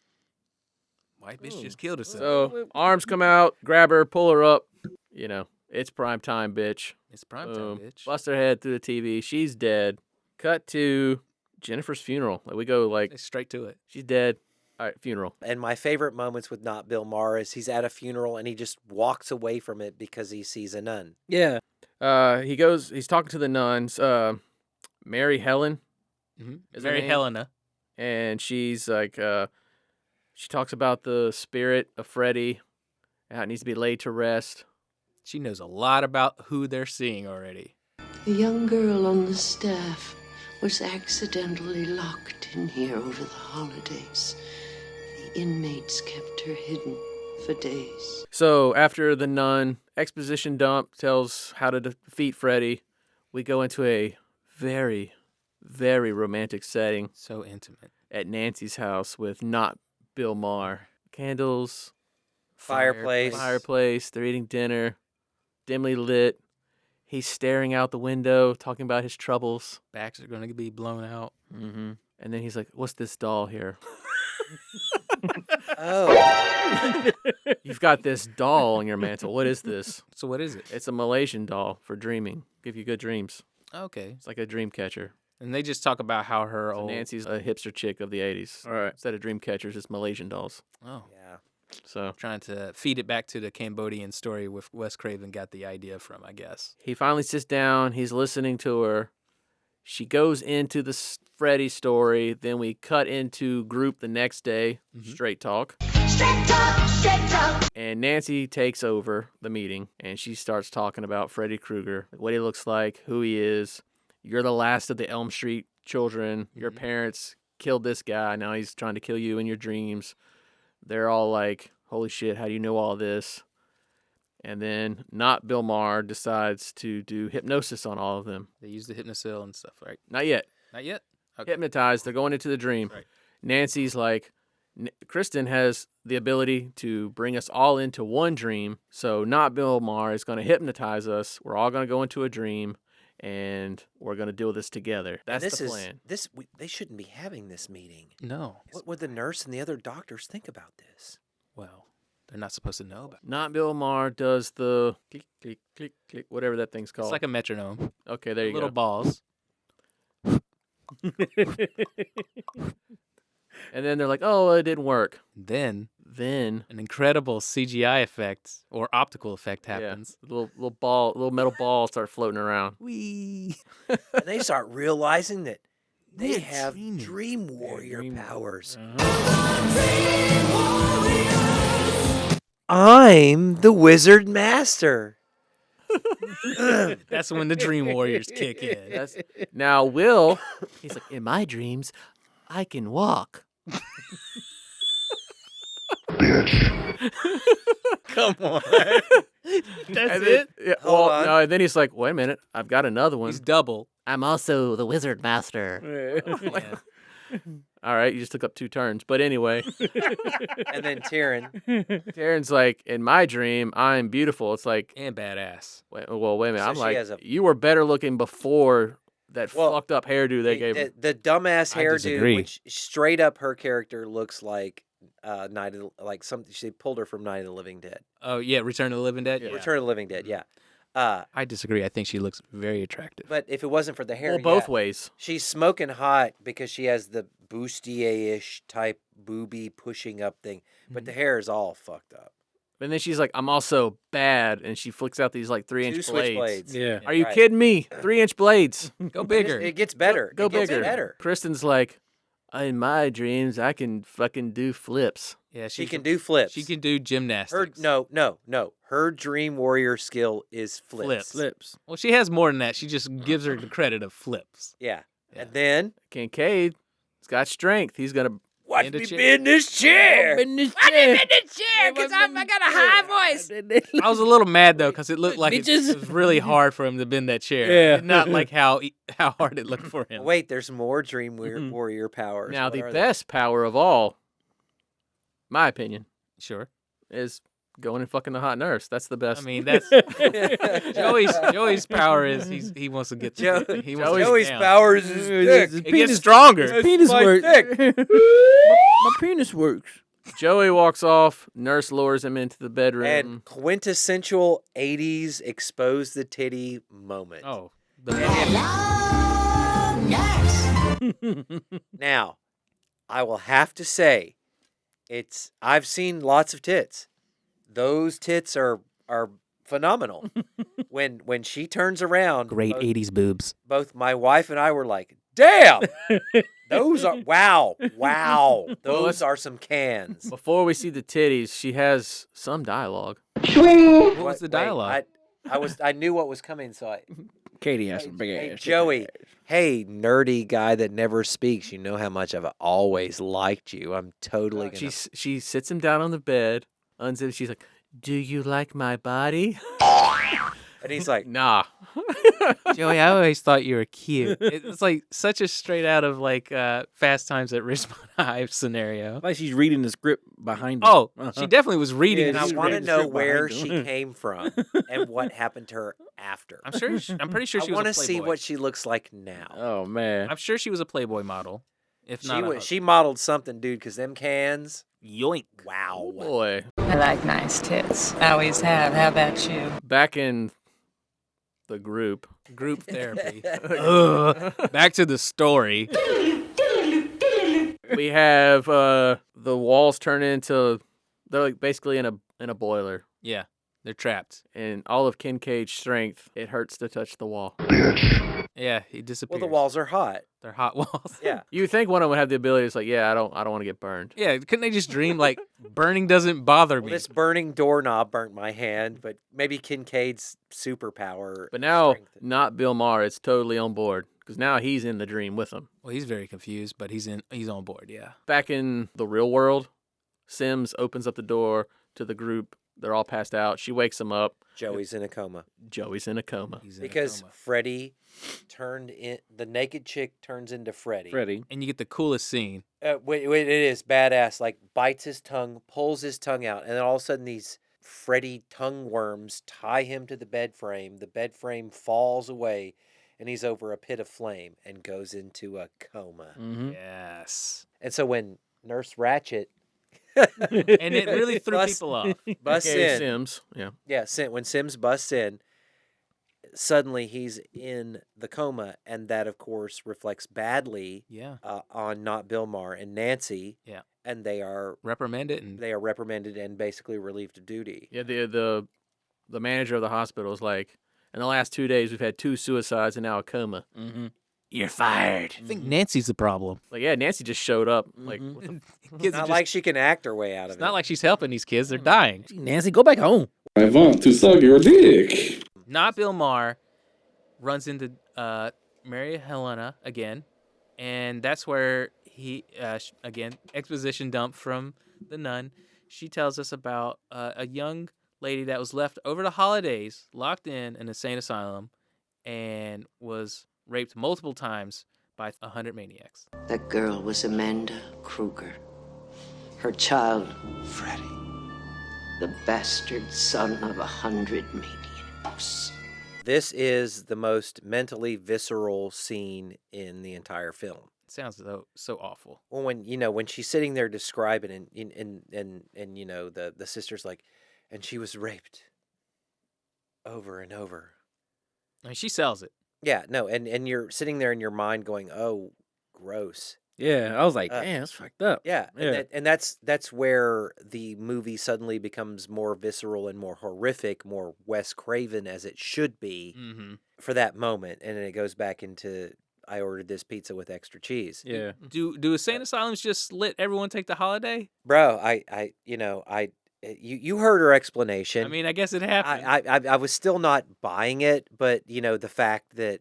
White bitch just killed herself. So arms come out, grab her, pull her up. You know, it's prime time, bitch. It's prime time, Boom. bitch. Bust her head through the TV. She's dead. Cut to Jennifer's funeral. Like, we go like, Straight to it. she's dead. All right, funeral. And my favorite moments with Not Bill Maher is he's at a funeral and he just walks away from it because he sees a nun. Yeah. He's talking to the nuns. Mary Helen, Is her Mary name? Helena. and she's like, she talks about the spirit of Freddy, and how it needs to be laid to rest. She knows a lot about who they're seeing already. The young girl on the staff was accidentally locked in here over the holidays. The inmates kept her hidden for days. So after the nun exposition dump tells how to defeat Freddy, we go into a very, very romantic setting So intimate. at Nancy's house with not Bill Maher. Candles, Fireplace. They're eating dinner, dimly lit. He's staring out the window, talking about his troubles. Backs are going to be blown out. Mm-hmm. And then he's like, "What's this doll here?" Oh, You've got this doll on your mantle. What is this? So what is it? It's a Malaysian doll for dreaming. Give you good dreams. Okay. It's like a dream catcher. And they just talk about how her So old... Nancy's a hipster chick of the 80s. All right. Instead of dream catchers, it's Malaysian dolls. Oh. yeah. So Trying to feed it back to the Cambodian story with Wes Craven got the idea from, I guess. he finally sits down. He's listening to her. She goes into the Freddy story. Then we cut into group the next day. Straight talk. Straight talk, straight talk. And Nancy takes over the meeting, and she starts talking about Freddy Krueger, what he looks like, who he is. You're the last of the Elm Street children. Your parents killed this guy. Now he's trying to kill you in your dreams. They're all like, holy shit, how do you know all this? And then not Bill Maher decides to do hypnosis on all of them. They use the hypnosil and stuff, right? Not yet. Not yet? Okay. Hypnotized. They're going into the dream. Right. Nancy's like, Kristen has the ability to bring us all into one dream. So not Bill Maher is going to hypnotize us. We're all going to go into a dream, and we're going to do this together. That's the plan. They shouldn't be having this meeting. No. What would the nurse and the other doctors think about this? Well, they're not supposed to know about it. Not Bill Maher does the click, click, click, click, whatever that thing's called. It's like a metronome. Okay, there you Little go. balls. And then they're like, oh, it didn't work. Then Then, an incredible CGI effect or optical effect happens. yeah, little metal ball start floating around. Wee. And they start realizing that they They're have dreaming. dream warrior powers. I'm the wizard master. That's when the Dream Warriors kick in. Now, Will, he's like, in my dreams, I can walk. Bitch. Come on. That's And it? then, yeah, Hold well, on. no, and then he's like, wait a minute, I've got another one. He's double. I'm also the wizard master. Yeah. All right, you just took up 2 turns. But anyway, And then Tyrion. Taryn's like, in my dream, I'm beautiful. It's like, And badass. wait a minute. So I'm she like, has a- you were better looking before that Well, fucked up hairdo they gave her. The dumbass I hairdo, disagree. which straight up her character looks like she pulled her from Night of the Living Dead. Oh, yeah. Return of the Living Dead? Yeah. Return of the Living Dead, yeah. I disagree. I think she looks very attractive. But if it wasn't for the hair, Well, both yeah, ways. she's smoking hot because she has the bustier-ish type booby pushing up thing. But the hair is all fucked up. And then she's like, I'm also bad. And she flicks out these like 3-inch 2 blades. switchblades. Yeah. Are you Right. kidding me? 3-inch blades. Go bigger. It gets better. Go it gets bigger. better. Kristen's like, in my dreams, I can fucking do flips. Yeah, She can do flips. She can do gymnastics. No. Her dream warrior skill is flips. Flips. Well, she has more than that. She just gives her the credit of flips. Yeah. Yeah. And then Kincaid's got strength. He's gonna watch In the me chair. bend this chair. because I got a high voice. I was a little mad though because it looked like it was really hard for him to bend that chair. Yeah. I did not like how hard it looked for him. Wait, there's more dream warrior powers. now What the are they? best power of all, my opinion, Sure. is going and fucking the hot nurse. That's the best. I mean, that's Joey's power is he wants to get he wants to get Joey's down. power is his dick. It gets stronger. Penis my works. dick. My penis works. Joey walks off. Nurse lures him into the bedroom. And quintessential 80s expose the titty moment. Oh, Now, I will have to say, I've seen lots of tits. Those tits are phenomenal. when she turns around, great both, 80s boobs. both my wife and I were like, "Damn, those are wow. Those are some cans." Before we see the titties, she has some dialogue. What was the dialogue? I knew what was coming, so I. Katie has some big Hey, ass. Joey. Hey, nerdy guy that never speaks. You know how much I've always liked you. I'm totally gonna. She sits him down on the bed, unzips. She's like, "Do you like my body?" And he's like, Nah. Joey, I always thought you were cute. It's like such a straight out of like Fast Times at Ridgemont High scenario. Like she's reading the script behind her. Oh, she definitely was reading. Yeah, and I she's want to reading the know script where behind she him. came from and what happened to her after. I'm pretty sure she I was want a to see Playboy. what she looks like now. Oh man. I'm sure she was a Playboy model. If not, She modeled something, dude, because them cans. yoink. Wow. Boy. I like nice tits. I always have. How about you? Back in the group. Group therapy. Ugh. Back to the story. We have the walls turn into, they're like basically in a boiler. Yeah, they're trapped. And all of Kincaid's strength, it hurts to touch the wall. Yeah, he disappears. Well, the walls are hot. They're hot walls. Yeah. You would think one of them would have the ability. It's like, yeah, I don't want to get burned. Yeah, couldn't they just dream like burning doesn't bother Well, me? this burning doorknob burnt my hand, but maybe Kincaid's superpower. But now, strengthened. not Bill Maher. It's totally on board because now he's in the dream with them. Well, he's very confused, but he's on board. Yeah. Back in the real world, Sims opens up the door to the group. They're all passed out. She wakes them up. Joey's in a coma. Joey's in a coma. He's in Because a coma. Freddy the naked chick turns into Freddy. Freddy. And you get the coolest scene. Wait, it is badass. Like, bites his tongue, pulls his tongue out, and then all of a sudden these Freddy tongue worms tie him to the bed frame. The bed frame falls away, and he's over a pit of flame and goes into a coma. Mm-hmm. Yes. And so when Nurse Ratchet And it really threw people off. busts Okay, in, Sims. Yeah. yeah, when Sims busts in, suddenly he's in the coma, and that of course reflects badly Yeah. on not Bill Maher and Nancy. Yeah. And they are Reprimanded and reprimanded and basically relieved of duty. Yeah. The manager of the hospital is like, in the last 2 days, we've had 2 suicides and now a coma. Mm-hmm. You're fired. I think Nancy's the problem. Like, yeah, Nancy just showed up. Like, what the Kids are Not just- like she can act her way out of it's it. not like she's helping these kids. They're dying. Nancy, go back home. I want to suck your dick. Not Bill Maher runs into Mary Helena again, and that's where he again exposition dump from the nun. She tells us about a young lady that was left over the holidays, locked in an insane asylum, and was raped multiple times by 100 maniacs. That girl was Amanda Kruger. Her child, Freddy. The bastard son of 100 maniacs. This is the most mentally visceral scene in the entire film. It sounds so awful. Well, when she's sitting there describing and the sister's like, and she was raped over and over. I mean, she sells it. Yeah, no, and you're sitting there in your mind going, oh, gross. Yeah, I was like, damn, that's fucked up. Yeah, Yeah. and that's where the movie suddenly becomes more visceral and more horrific, more Wes Craven as it should be Mm-hmm. for that moment, and then it goes back into I ordered this pizza with extra cheese. Yeah. Do insane asylums just let everyone take the holiday? Bro, you heard her explanation. I mean, I guess it happened. I was still not buying it, but the fact that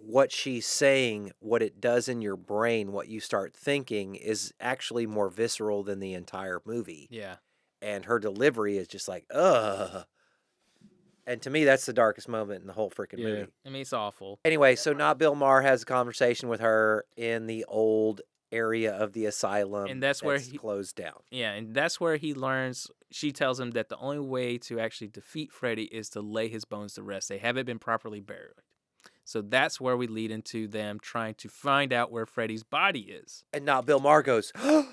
what she's saying, what it does in your brain, what you start thinking is actually more visceral than the entire movie. Yeah. And her delivery is just like, ugh. And to me, that's the darkest moment in the whole freaking movie. I mean, it's awful. Anyway, so not Bill Maher has a conversation with her in the old area of the asylum, And that's where he closed down. Yeah, and that's where he learns. She tells him that the only way to actually defeat Freddy is to lay his bones to rest. They haven't been properly buried. So that's where we lead into them trying to find out where Freddy's body is. And not Bill Maher goes, I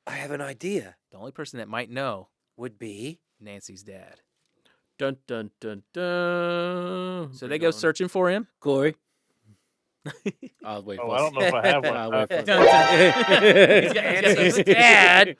have an idea. The only person that might know would be Nancy's dad. Dun dun dun dun. So they go searching for him. Corey. I'll wait. I don't know if I have one. I'll wait for He's got Nancy's dad.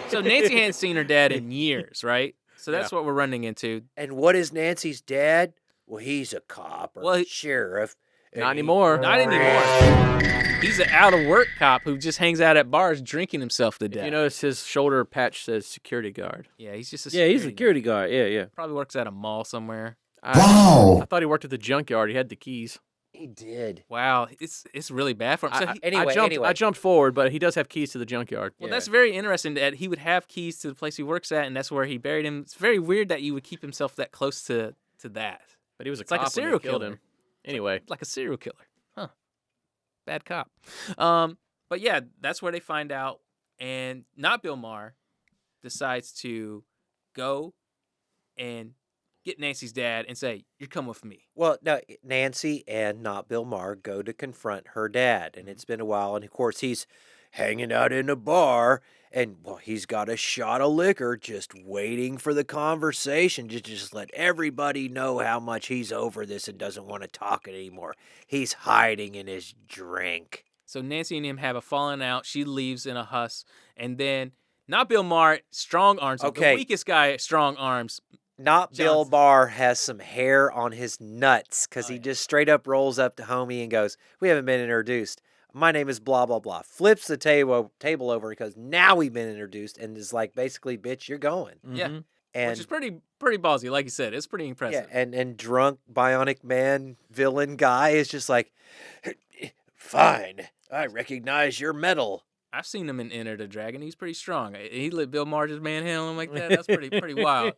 So Nancy hadn't seen her dad in years, right? So that's what we're running into. And what is Nancy's dad? Well, he's a cop or a sheriff. Not anymore. Not anymore. He's an out-of-work cop who just hangs out at bars drinking himself to death. You notice his shoulder patch says security guard. Yeah, he's just a he's a security guard. Yeah. Probably works at a mall somewhere. I thought he worked at the junkyard. He had the keys. He did. Wow, it's really bad for him. So I jumped forward, but he does have keys to the junkyard. Well, that's very interesting that he would have keys to the place he works at, and that's where he buried him. It's very weird that you would keep himself that close to that. But he was It's like a cop when they serial killed killer. him. Anyway, Like a serial killer. Huh. Bad cop. But yeah, that's where they find out. And not Bill Maher decides to go and get Nancy's dad and say, "You're coming with me." Well, no, Nancy and not Bill Maher go to confront her dad. And it's been a while. And of course, he's hanging out in a bar. And, well, he's got a shot of liquor just waiting for the conversation. Just let everybody know how much he's over this and doesn't want to talk anymore. He's hiding in his drink. So Nancy and him have a falling out. She leaves in a huss. And then, not Bill Maher, strong arms. Okay. The weakest guy, strong arms. Not Bill Maher has some hair on his nuts because he just straight up rolls up to homie and goes, "We haven't been introduced. My name is blah, blah, blah." Flips the table over because now we've been introduced and is like, basically, bitch, you're going. Yeah. And Which is pretty ballsy, like you said. It's pretty impressive. yeah, and drunk bionic man villain guy is just like, "Fine, I recognize your metal." I've seen him in Enter the Dragon. He's pretty strong. He let Bill Maher just manhandle him like that. That's pretty wild.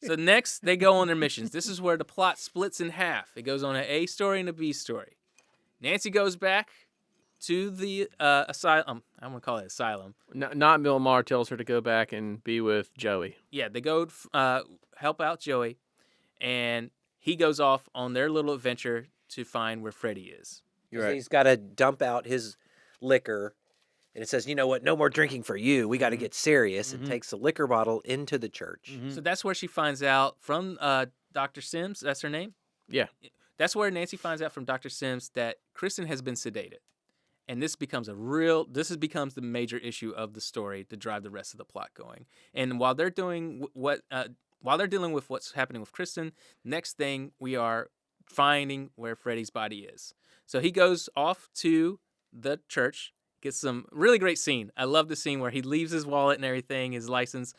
So next, they go on their missions. This is where the plot splits in half. It goes on an A story and a B story. Nancy goes back to the asylum. I'm going to call it asylum. not Bill Maher tells her to go back and be with Joey. Yeah, they go help out Joey, and he goes off on their little adventure to find where Freddy is. He's got to dump out his liquor. And it says, "You know what? No more drinking for you. We got to get serious." And takes the liquor bottle into the church. So that's where she finds out from Dr. Sims. That's her name? Yeah. That's where Nancy finds out from Dr. Sims that Kristen has been sedated. And this becomes becomes the major issue of the story to drive the rest of the plot going. And while they're doing while they're dealing with what's happening with Kristen, next thing we are finding where Freddy's body is. So he goes off to the church, gets some really great scene. I love the scene where he leaves his wallet and everything, his license,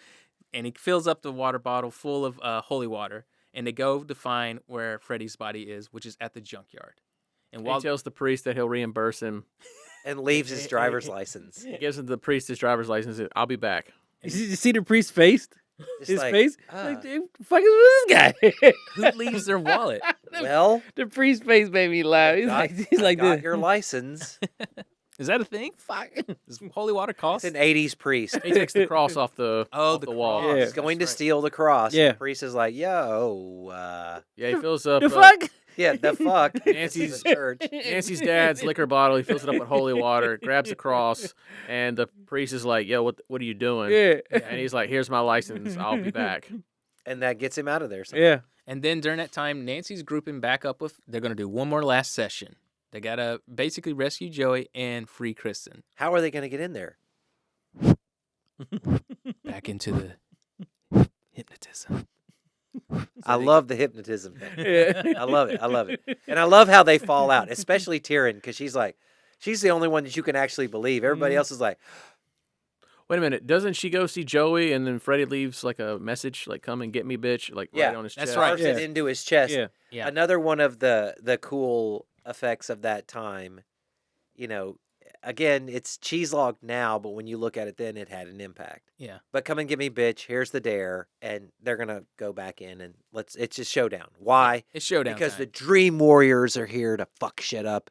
and he fills up the water bottle full of holy water. And they go to find where Freddy's body is, which is at the junkyard. And He tells the priest that he'll reimburse him. And leaves his driver's license. He gives the priest his driver's license. And, "I'll be back." You see the priest's face? Just His like, face? Like, dude, fuck is with this guy? Who leaves their wallet? Well, the priest's face made me laugh. He's like got this. your license. Is that a thing? Fuck. Does holy water cost? It's an 80s priest. He takes the cross off the wall. Yeah. He's going to steal the cross. Yeah. The priest is like, "Yo, Yeah, he fills up. The fuck? yeah, the fuck." Nancy's The church. Nancy's dad's liquor bottle. He fills it up with holy water, grabs the cross, and the priest is like, "Yo, what are you doing?" Yeah. And he's like, "Here's my license. I'll be back." And that gets him out of there. somehow. Yeah. And then during that time, Nancy's grouping back up with, they're going to do one more last session. They got to basically rescue Joey and free Kristen. How are they going to get in there? Back into the hypnotism. I love the hypnotism thing. I love it. I love it. And I love how they fall out, especially Tyrion, because she's the only one that you can actually believe. Everybody else is like, Wait a minute. Doesn't she go see Joey and then Freddy leaves like a message, like "Come and get me, bitch," like right on his chest? That's right. Carves it into his chest. Yeah. Another one of the cool effects of that time. You know, again, it's cheeselogged now, but when you look at it then, it had an impact. Yeah. But come and get me, bitch. Here's the dare, and they're gonna go back in and it's just showdown. Why? It's showdown because time. the Dream Warriors are here to fuck shit up.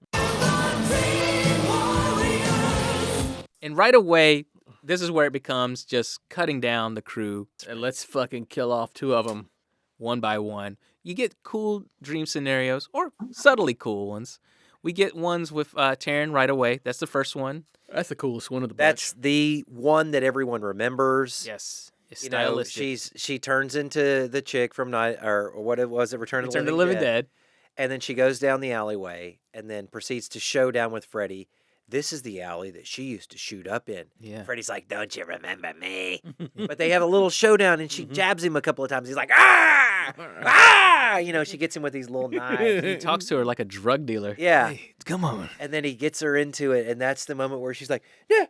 And right away, this is where it becomes just cutting down the crew. And let's fucking kill off 2 of them. One by one. You get cool dream scenarios, or subtly cool ones. We get ones with Taryn right away. That's the first one. That's the coolest one of the bunch. That's the one that everyone remembers. Yes. It's You know, stylistic. she turns into the chick from Night or what it was, Return of the Living Dead. And then she goes down the alleyway and then proceeds to show down with Freddy. This is the alley that she used to shoot up in. Yeah. Freddy's like, don't you remember me? But they have a little showdown and she jabs him a couple of times. He's like, ah! Ah! You know, she gets him with these little knives. He talks to her like a drug dealer. Yeah. Hey, come on. And then he gets her into it. And that's the moment where she's like, yeah,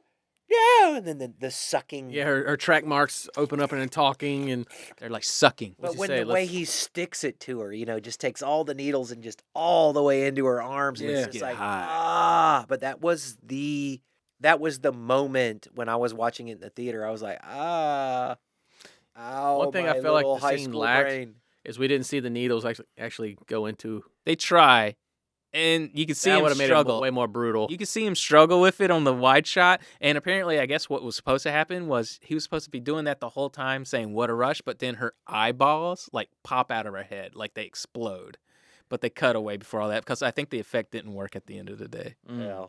yeah. And then the sucking. Yeah, her track marks open up and then talking, and they're like sucking. But when the way he sticks it to her, you know, just takes all the needles and just all the way into her arms. And it's just like, but that was the moment when I was watching it in the theater. I was like, ow. One thing I my felt like little the high scene school lacked brain. is we didn't see the needles actually go into. They try. And you can see That him would have made struggle. it way more brutal. You can see him struggle with it on the wide shot. And apparently, I guess what was supposed to happen was he was supposed to be doing that the whole time, saying, what a rush. But then her eyeballs, like, pop out of her head. Like, they explode. But they cut away before all that because I think the effect didn't work at the end of the day. Yeah.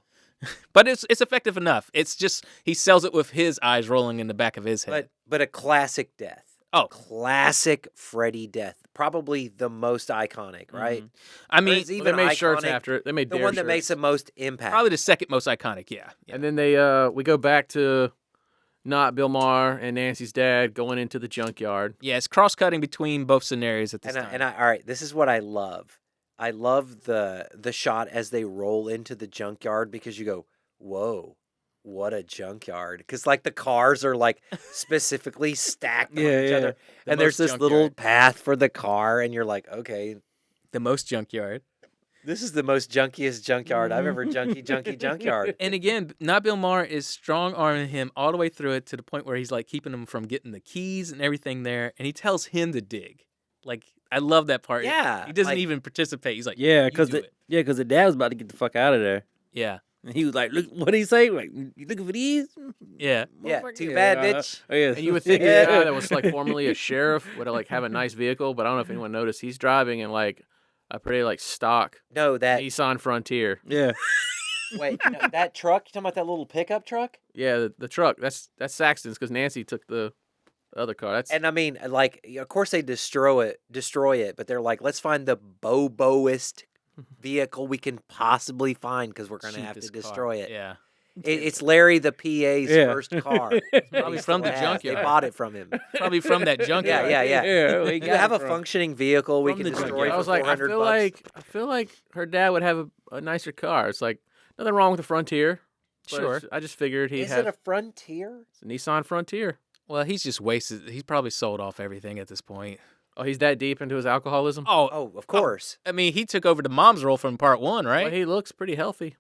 But it's effective enough. It's just he sells it with his eyes rolling in the back of his head. But a classic death. Oh. Classic Freddy death. Probably the most iconic, right? I mean, they made shirts after it. They made the Dare one that shirts. makes the most impact. Probably the second most iconic, yeah. And then we go back to not Bill Maher and Nancy's dad going into the junkyard. Yeah, it's cross-cutting between both scenarios at this time. All right, this is what I love. I love the shot as they roll into the junkyard because you go, whoa, what a junkyard. Because, like, the cars are, like, specifically stacked on each other. And there's this little path for the car, and you're like, okay. The most junkyard. This is the most junkiest junkyard I've ever junkyard. And again, not Bill Maher is strong-arming him all the way through it to the point where he's, like, keeping him from getting the keys and everything there. And he tells him to dig. Like, I love that part. Yeah. He doesn't even participate. He's like, Yeah, because the dad was about to get the fuck out of there. Yeah. And he was like, "Look, what did he say? Like, you looking for these? Yeah. Yeah, too bad, bitch. And you would think the guy that was like formerly a sheriff would like have a nice vehicle, but I don't know if anyone noticed. He's driving in like a pretty like stock Nissan Frontier. Yeah. Wait, no, that truck? You talking about that little pickup truck? Yeah, the truck. That's Saxton's because Nancy took the other car. And I mean, like, of course they destroy it, but they're like, let's find the boboest vehicle we can possibly find because we're gonna have to destroy it. Yeah. It's Larry the PA's first car. Probably from the junkyard. They bought it from him. Probably from that junkyard. Yeah. You have a functioning vehicle we can destroy. I was like, I feel like her dad would have a nicer car. It's like nothing wrong with the Frontier. Sure. I just figured he'd Is have. it a Frontier? It's a Nissan Frontier. Well, he's just wasted. He's probably sold off everything at this point. Oh, he's that deep into his alcoholism? Oh, of course. I mean, he took over the mom's role from part one, right? Well, he looks pretty healthy.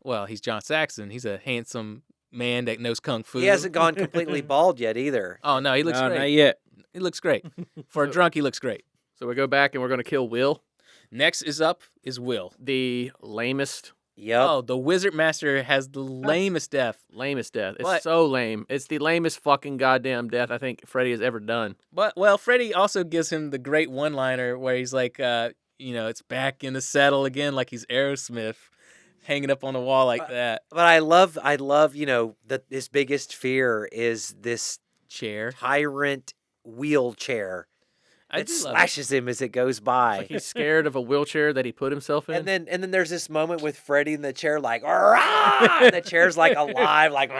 Well, he's John Saxon. He's a handsome man that knows kung fu. He hasn't gone completely bald yet either. Oh, no, he looks great. Not yet. He looks great. For a drunk, he looks great. So we go back and we're going to kill Will. Next is Will. The lamest. Yep. Oh, the Wizard Master has the lamest death. Lamest death. It's so lame. It's the lamest fucking goddamn death I think Freddy has ever done. But, well, Freddy also gives him the great one-liner where he's like, it's back in the saddle again like he's Aerosmith, hanging up on the wall like that. But I love, that his biggest fear is this chair, tyrant wheelchair. It slashes him as it goes by. Like he's scared of a wheelchair that he put himself in. And then there's this moment with Freddy in the chair, like, and the chair's like alive, like,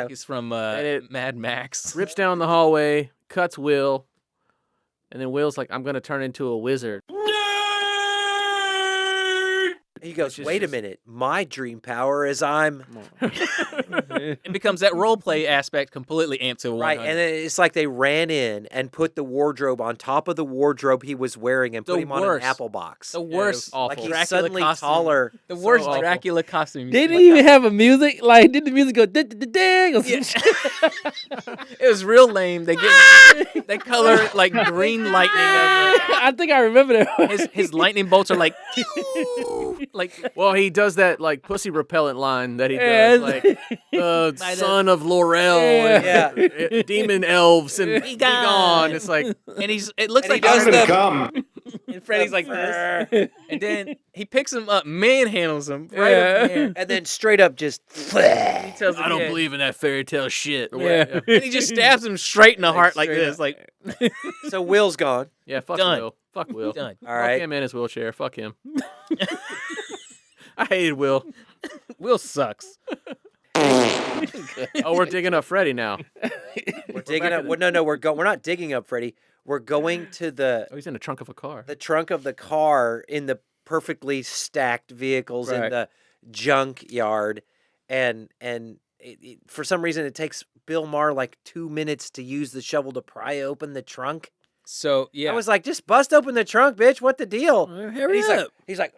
He's from Mad Max. Rips down the hallway, cuts Will, And then Will's like, I'm going to turn into a wizard. He goes, wait a minute. My dream power is I'm... It becomes that role play aspect completely amped to 100. Right, and then it's like they ran in and put the wardrobe on top of the wardrobe he was wearing and put him on an apple box. The worst. Like he's Dracula suddenly costume. taller. The worst awful. Dracula costume. Didn't he even have a music? Like, did the music go ding or some shit? It was real lame. They color like green lightning over it. I think I remember that. His lightning bolts are like, well, he does that like pussy repellent line that he Yeah, does, like son of Laurel, and demon elves, and be gone. It's like, and it looks like he does the come. And Freddy's like this, and then he picks him up, manhandles him, right up there, and then straight up just. he tells him, I don't believe in that fairy tale shit. Or Yeah. whatever. and he just stabs him straight in the heart like this, like So Will's gone. Yeah, fuck Done. Will. Fuck Will. Done. All right. Fuck him in his wheelchair. Fuck him. I hated Will. Will sucks. Oh, we're digging up Freddy now. We're digging up. Well, no, we're not digging up Freddy. We're going to the Oh, he's in the trunk of a car. the trunk of the car in the perfectly stacked vehicles in Right. the junk yard, and for some reason it takes Bill Maher like 2 minutes to use the shovel to pry open the trunk. So yeah, I was like, just bust open the trunk, bitch. What the deal? Hurry he's up. like,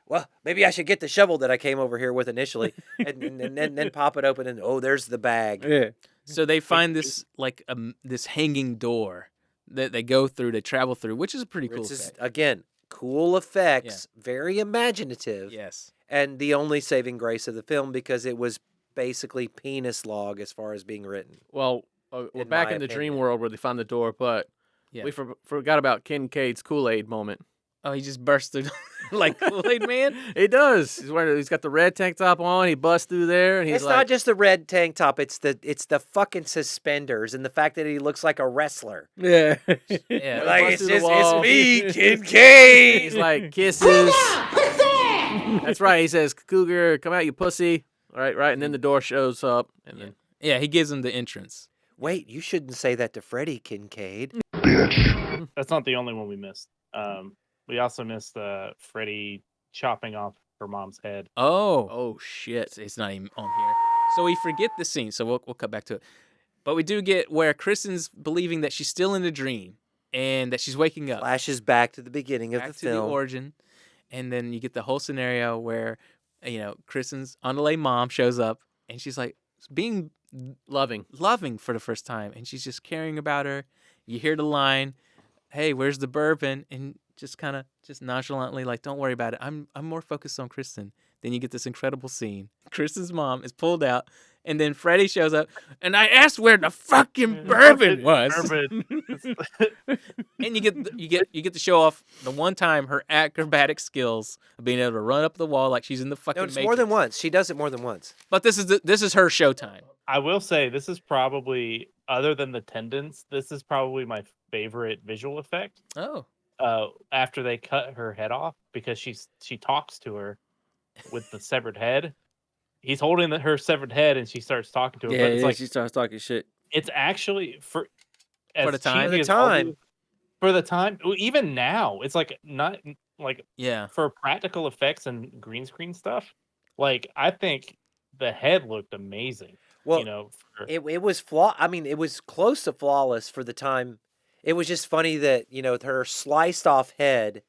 well, maybe I should get the shovel that I came over here with initially, and then pop it open, and there's the bag. Yeah. so they find this like this hanging door that they go through, they travel through, which is a pretty cool This is effect. again cool effects, very imaginative. Yes. And the only saving grace of the film because it was basically penis log as far as being written. Well, we're In back my in the dream opinion. world where they found the door, but Yeah. we forgot about Kincaid's Kool-Aid moment. Oh, he just burst through like Kool-Aid Man. He does. He's got the red tank top on. He busts through there, and he's It's like, not just the red tank top; it's the fucking suspenders and the fact that he looks like a wrestler. Yeah. Yeah. Like busts it's through the just wall. it's me, Kincaid. He's like, kisses. That's right. He says, "Cougar, come out, you pussy." Right. And then the door shows up, and then Yeah, he gives him the entrance. Wait, you shouldn't say that to Freddy, Kincaid. That's not the only one we missed. We also missed Freddy chopping off her mom's head. oh shit. It's not even on here. So we forget the scene, so we'll cut back to it. But we do get where Kristen's believing that she's still in a dream and that she's waking up. Flashes back to the beginning of Back the to film. the origin. And then you get the whole scenario where, Kristen's Andale mom shows up and she's like being Loving. for the first time. And she's just caring about her. You hear the line, "Hey, where's the bourbon?" And just kind of nonchalantly like, "Don't worry about it. I'm more focused on Kristen." Then you get this incredible scene. Kristen's mom is pulled out, and then Freddy shows up, and I asked where the fucking bourbon was. And you get to show off the one time her acrobatic skills of being able to run up the wall like she's in the fucking No, it's Matrix. more than once. She does it more than once. But this is her showtime. I will say this is probably, other than the tendons, this is probably my favorite visual effect. Oh. After they cut her head off, because she talks to her with the severed head. He's holding her severed head, and she starts talking to him. Yeah, but it's like she starts talking shit. it's actually for the time? cheesy as all these- for the time. Even now, it's like not like Yeah. for practical effects and green screen stuff. Like I think the head looked amazing. Well, it was I mean, it was close to flawless for the time. It was just funny that her sliced off head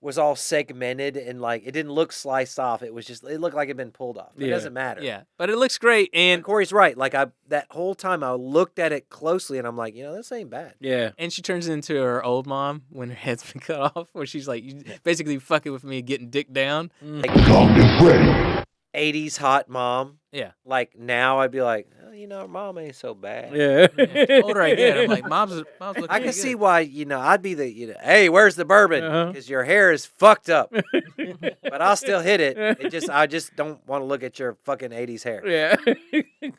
was all segmented and like it didn't look sliced off. It looked like it'd been pulled off. It doesn't matter. Yeah, but it looks great. And Corey's right. Like that whole time I looked at it closely and I'm like, this ain't bad. Yeah. And she turns into her old mom when her head's been cut off, where she's like, "You basically fucking with me, getting dick down." Like, Come get ready. 80s hot mom. Yeah. Like now I'd be like, her mom ain't so bad. Yeah. Older I get, I'm like, mom's looking I pretty can good. see why, I'd be the, hey, where's the bourbon? Because your hair is fucked up. But I'll still hit it. I just don't want to look at your fucking 80s hair. Yeah.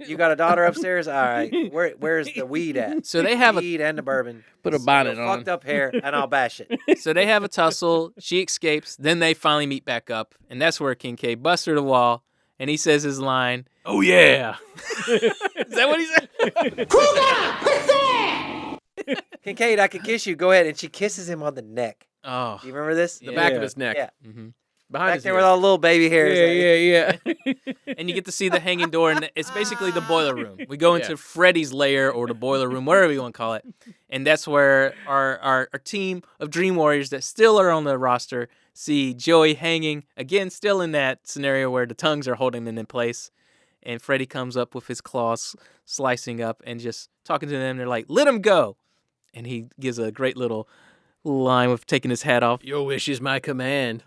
You got a daughter upstairs? All right. Where's the weed at? So they have weed and the bourbon. Put a bonnet on. Fucked up hair, and I'll bash it. So they have a tussle. She escapes. Then they finally meet back up, and that's where Kincaid busts through the wall, and he says his line. Oh yeah. Is that what he said? Kincaid, I could kiss you. Go ahead. And she kisses him on the neck. Oh, Do you remember this? The back of his neck. Yeah. Mm-hmm. Behind Back his there ear. with all the little baby hairs. Yeah. And you get to see the hanging door, and it's basically the boiler room. We go into Freddy's lair or the boiler room, whatever you want to call it, and that's where our team of Dream Warriors that still are on the roster see Joey hanging again, still in that scenario where the tongues are holding him in place, and Freddy comes up with his claws slicing up and just talking to them. They're like, "Let him go," and he gives a great little line with taking his hat off. Your wish is my command.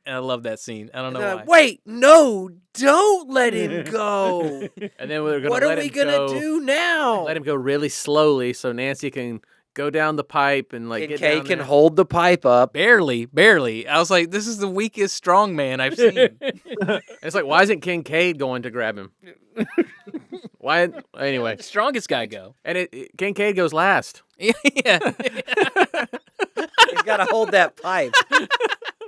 And I love that scene. I don't know why. Wait, no, don't let him go. And then we're gonna What let are we him gonna go, do now? Let him go really slowly so Nancy can go down the pipe and like get Kincaid down can there. hold the pipe up. Barely. I was like, this is the weakest strong man I've seen. It's like, why isn't Kincaid going to grab him? Why? Anyway, The strongest guy go. and Kincaid goes last. Yeah. He's got to hold that pipe.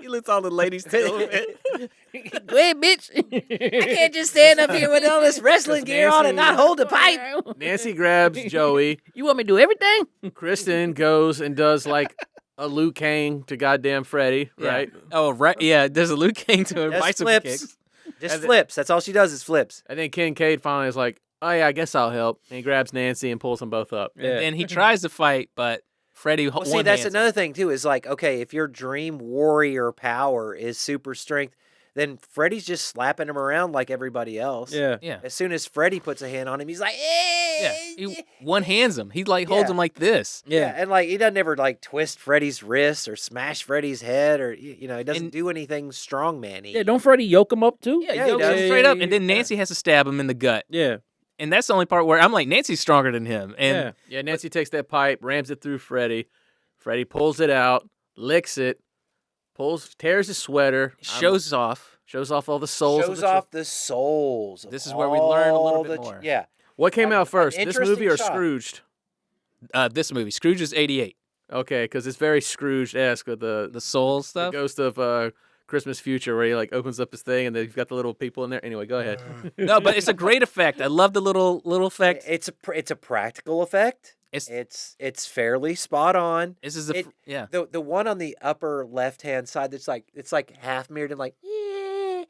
He lets all the ladies do it. Go ahead, bitch. I can't just stand up here with all this wrestling gear on and not hold the pipe. Nancy grabs Joey. You want me to do everything? Kristen goes and does like a Liu Kang to goddamn Freddy, right? Oh, right. Yeah, there's a Liu Kang to her Just bicycle flips. kicks. Just And flips. That's all she does is flips. And then Kincaid finally is like, oh yeah, I guess I'll help. And he grabs Nancy and pulls them both up. And then he tries to fight, but Freddy Well, see, that's another thing, too, is like, okay, if your dream warrior power is super strength, then Freddy's just slapping him around like everybody else. Yeah. Yeah. As soon as Freddy puts a hand on him, he's like, eh. Yeah. He one-hands him. He like holds Yeah. him like this. Yeah, and like he doesn't ever like twist Freddy's wrist or smash Freddy's head or he doesn't do anything strongman-y. Yeah, don't Freddy yoke him up too? Yeah, he he does. straight up. And then Nancy has to stab him in the gut. Yeah. And that's the only part where I'm like, Nancy's stronger than him. And Yeah, Nancy takes that pipe, rams it through Freddy. Freddy pulls it out, licks it, tears his sweater, shows off all the souls. Shows off the souls. This is where we learn a little bit more. Yeah. What came out first, this interesting movie or shot. Scrooged? This movie. Scrooge is 88. Okay, because it's very Scrooge-esque with the soul the stuff. ghost of Christmas Future, where he like opens up his thing and then you've got the little people in there. Anyway, go ahead. No, but it's a great effect. I love the little effect. It's a practical effect. It's fairly spot on. This is yeah. The one on the upper left hand side that's like it's like half mirrored and like yeah.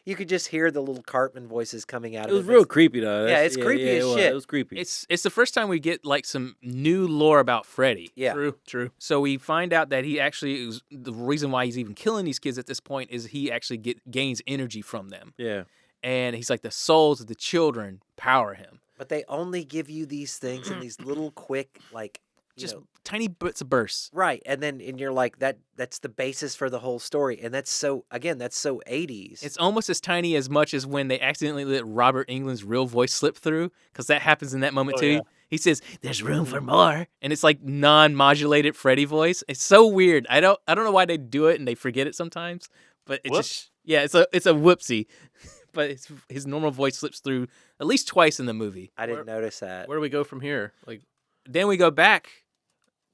You could just hear the little Cartman voices coming out It of it. was real creepy though. Yeah, it's creepy as shit. It was creepy. It's the first time we get like some new lore about Freddy. Yeah. True. So we find out that he actually is the reason why he's even killing these kids at this point is he actually gains energy from them. Yeah. And he's like the souls of the children power him. But they only give you these things in these little quick Just tiny bits of bursts. Right. And you're like that's the basis for the whole story. And that's so 80s. It's almost as tiny as much as when they accidentally let Robert Englund's real voice slip through, because that happens in that moment too. Yeah. He says, "There's room for more," and it's like non-modulated Freddy voice. It's so weird. I don't know why they do it and they forget it sometimes, but it's just it's a whoopsie. But his normal voice slips through at least twice in the movie. I didn't notice that. Where do we go from here? Like, then we go back.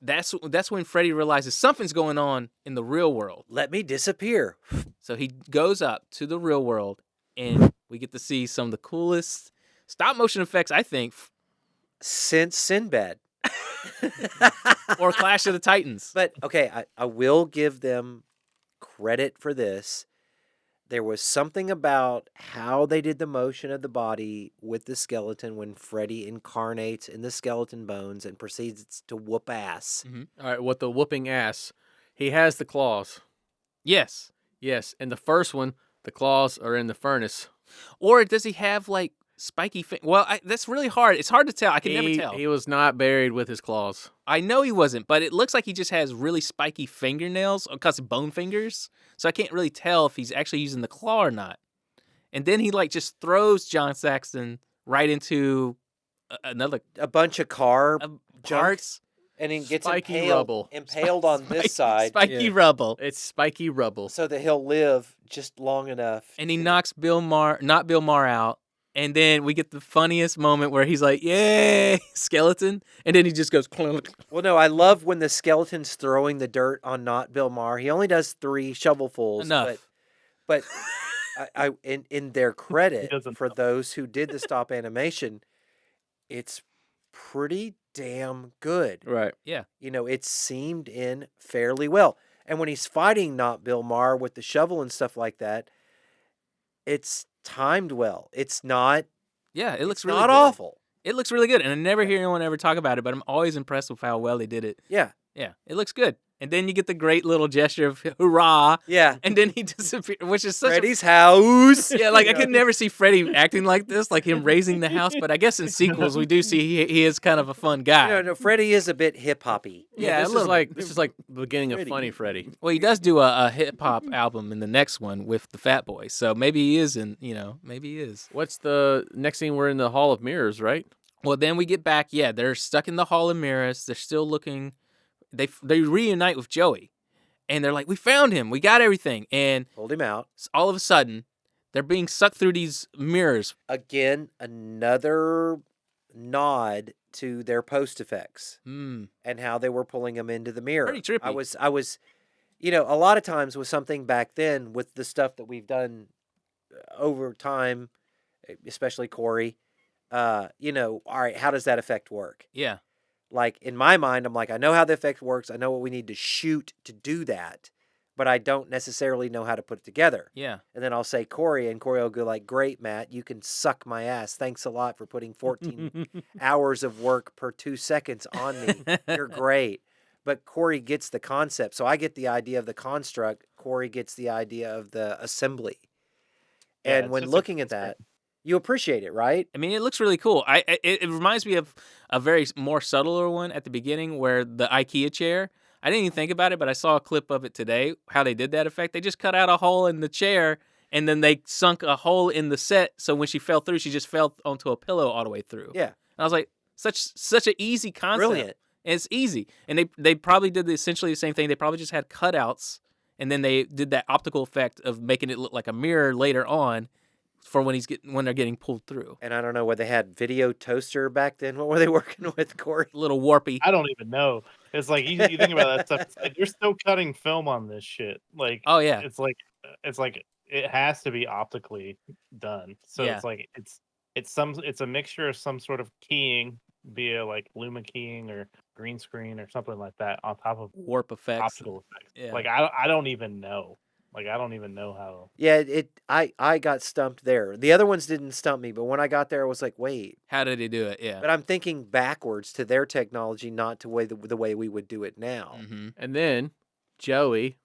That's when Freddy realizes something's going on in the real world. Let me disappear. So he goes up to the real world, and we get to see some of the coolest stop motion effects, I think, since Sinbad. or Clash of the Titans. But okay, I will give them credit for this. There was something about how they did the motion of the body with the skeleton when Freddy incarnates in the skeleton bones and proceeds to whoop ass. Mm-hmm. all right, what the whooping ass? He has the claws. Yes. In the first one, the claws are in the furnace. Or does he have like spiky well, that's really hard. It's hard to tell. I can never tell. He was not buried with his claws. I know he wasn't, but it looks like he just has really spiky fingernails because of bone fingers. So I can't really tell if he's actually using the claw or not. And then he like just throws John Saxon right into a bunch of parts. And he gets spiky rubble. impaled on this side. Spiky rubble. It's spiky rubble. So that he'll live just long enough. And he knocks Bill Maher out. And then we get the funniest moment where he's like, "Yay, skeleton!" And then he just goes. Clunk. Well, no, I love when the skeleton's throwing the dirt on not Bill Maher. He only does 3 shovelfuls. Enough. But I in their credit for those who did the stop animation, it's pretty damn good. Right. Yeah. You know, it seemed in fairly well. And when he's fighting Not Bill Maher with the shovel and stuff like that, it's timed well. It's not. Yeah, it looks really not good. awful. It looks really good, and I never hear anyone ever talk about it, but I'm always impressed with how well they did it. Yeah. Yeah, it looks good. And then you get the great little gesture of hurrah. Yeah. And then he disappears, which is such Freddy's house. Yeah, like I could never see Freddy acting like this, like him raising the house. But I guess in sequels we do see he is kind of a fun guy. No, Freddy is a bit hip hoppy. Yeah, this is like the beginning of Funny Freddy. Well, he does do a hip hop album in the next one with the Fat Boy, so maybe he is maybe he is. What's the next scene? We're in the Hall of Mirrors, right? Well, then we get back. Yeah, they're stuck in the Hall of Mirrors. They're still looking. They reunite with Joey, and they're like, "We found him. We got everything." And pulled him out. All of a sudden, they're being sucked through these mirrors. Again, another nod to their post effects and how they were pulling them into the mirror. Pretty trippy. I was, a lot of times with something back then with the stuff that we've done over time, especially Corey. All right, how does that effect work? Yeah. Like, in my mind, I'm like, I know how the effect works. I know what we need to shoot to do that, but I don't necessarily know how to put it together. Yeah. And then I'll say Corey, and Corey will go like, great, Matt, you can suck my ass. Thanks a lot for putting 14 hours of work per 2 seconds on me. You're great. But Corey gets the concept. So I get the idea of the construct. Corey gets the idea of the assembly. Yeah, And when looking at that, you appreciate it, right? I mean, it looks really cool. It reminds me of a very more subtler one at the beginning where the IKEA chair. I didn't even think about it, but I saw a clip of it today, how they did that effect. They just cut out a hole in the chair, and then they sunk a hole in the set, so when she fell through, she just fell onto a pillow all the way through. Yeah. And I was like, such an easy concept. Brilliant. It's easy. And they probably did essentially the same thing. They probably just had cutouts, and then they did that optical effect of making it look like a mirror later on, for when they're getting pulled through. And I don't know whether they had video toaster back then. What were they working with, Corey? A little warpy. I don't even know. It's like you think about that stuff. It's like you're still cutting film on this shit. Like, oh yeah, it's like it has to be optically done. So Yeah. it's like it's a mixture of some sort of keying via like luma keying or green screen or something like that on top of warp effects, optical effects. Yeah. Like I don't even know. Like I don't even know how. Yeah, I got stumped there. The other ones didn't stump me, but when I got there, I was like, wait. How did he do it? Yeah. But I'm thinking backwards to their technology, not to the way we would do it now. Mm-hmm. And then Joey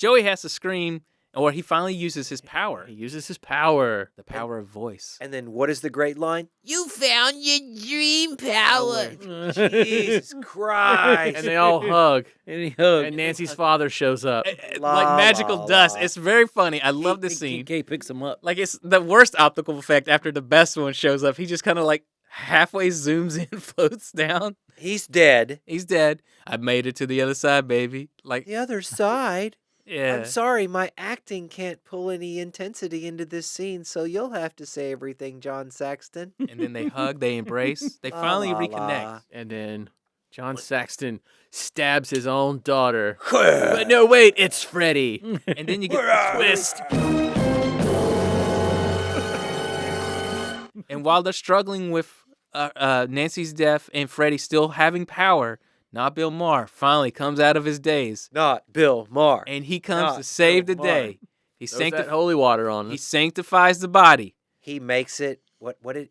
has to scream, or he finally uses his power. He uses his power. The power of voice. And then what is the great line? You found your dream power. Jesus Christ. And they all hug. And he hugs. And Nancy's father shows up. Like magical dust. It's very funny. I love this scene. He picks him up. Like it's the worst optical effect after the best one shows up. He just kind of like halfway zooms in, floats down. He's dead. He's dead. I made it to the other side, baby. Like the other side? Yeah. I'm sorry, my acting can't pull any intensity into this scene, so you'll have to say everything, John Saxton. And then they hug, they embrace, they finally reconnect. And then John Saxton stabs his own daughter. But no, wait, it's Freddy. And then you get the twist. And while they're struggling with Nancy's death and Freddy still having power, Not Bill Maher finally comes out of his days. Not Bill Maher. And he comes to save the day. He that holy water on He us. sanctifies the body. He makes it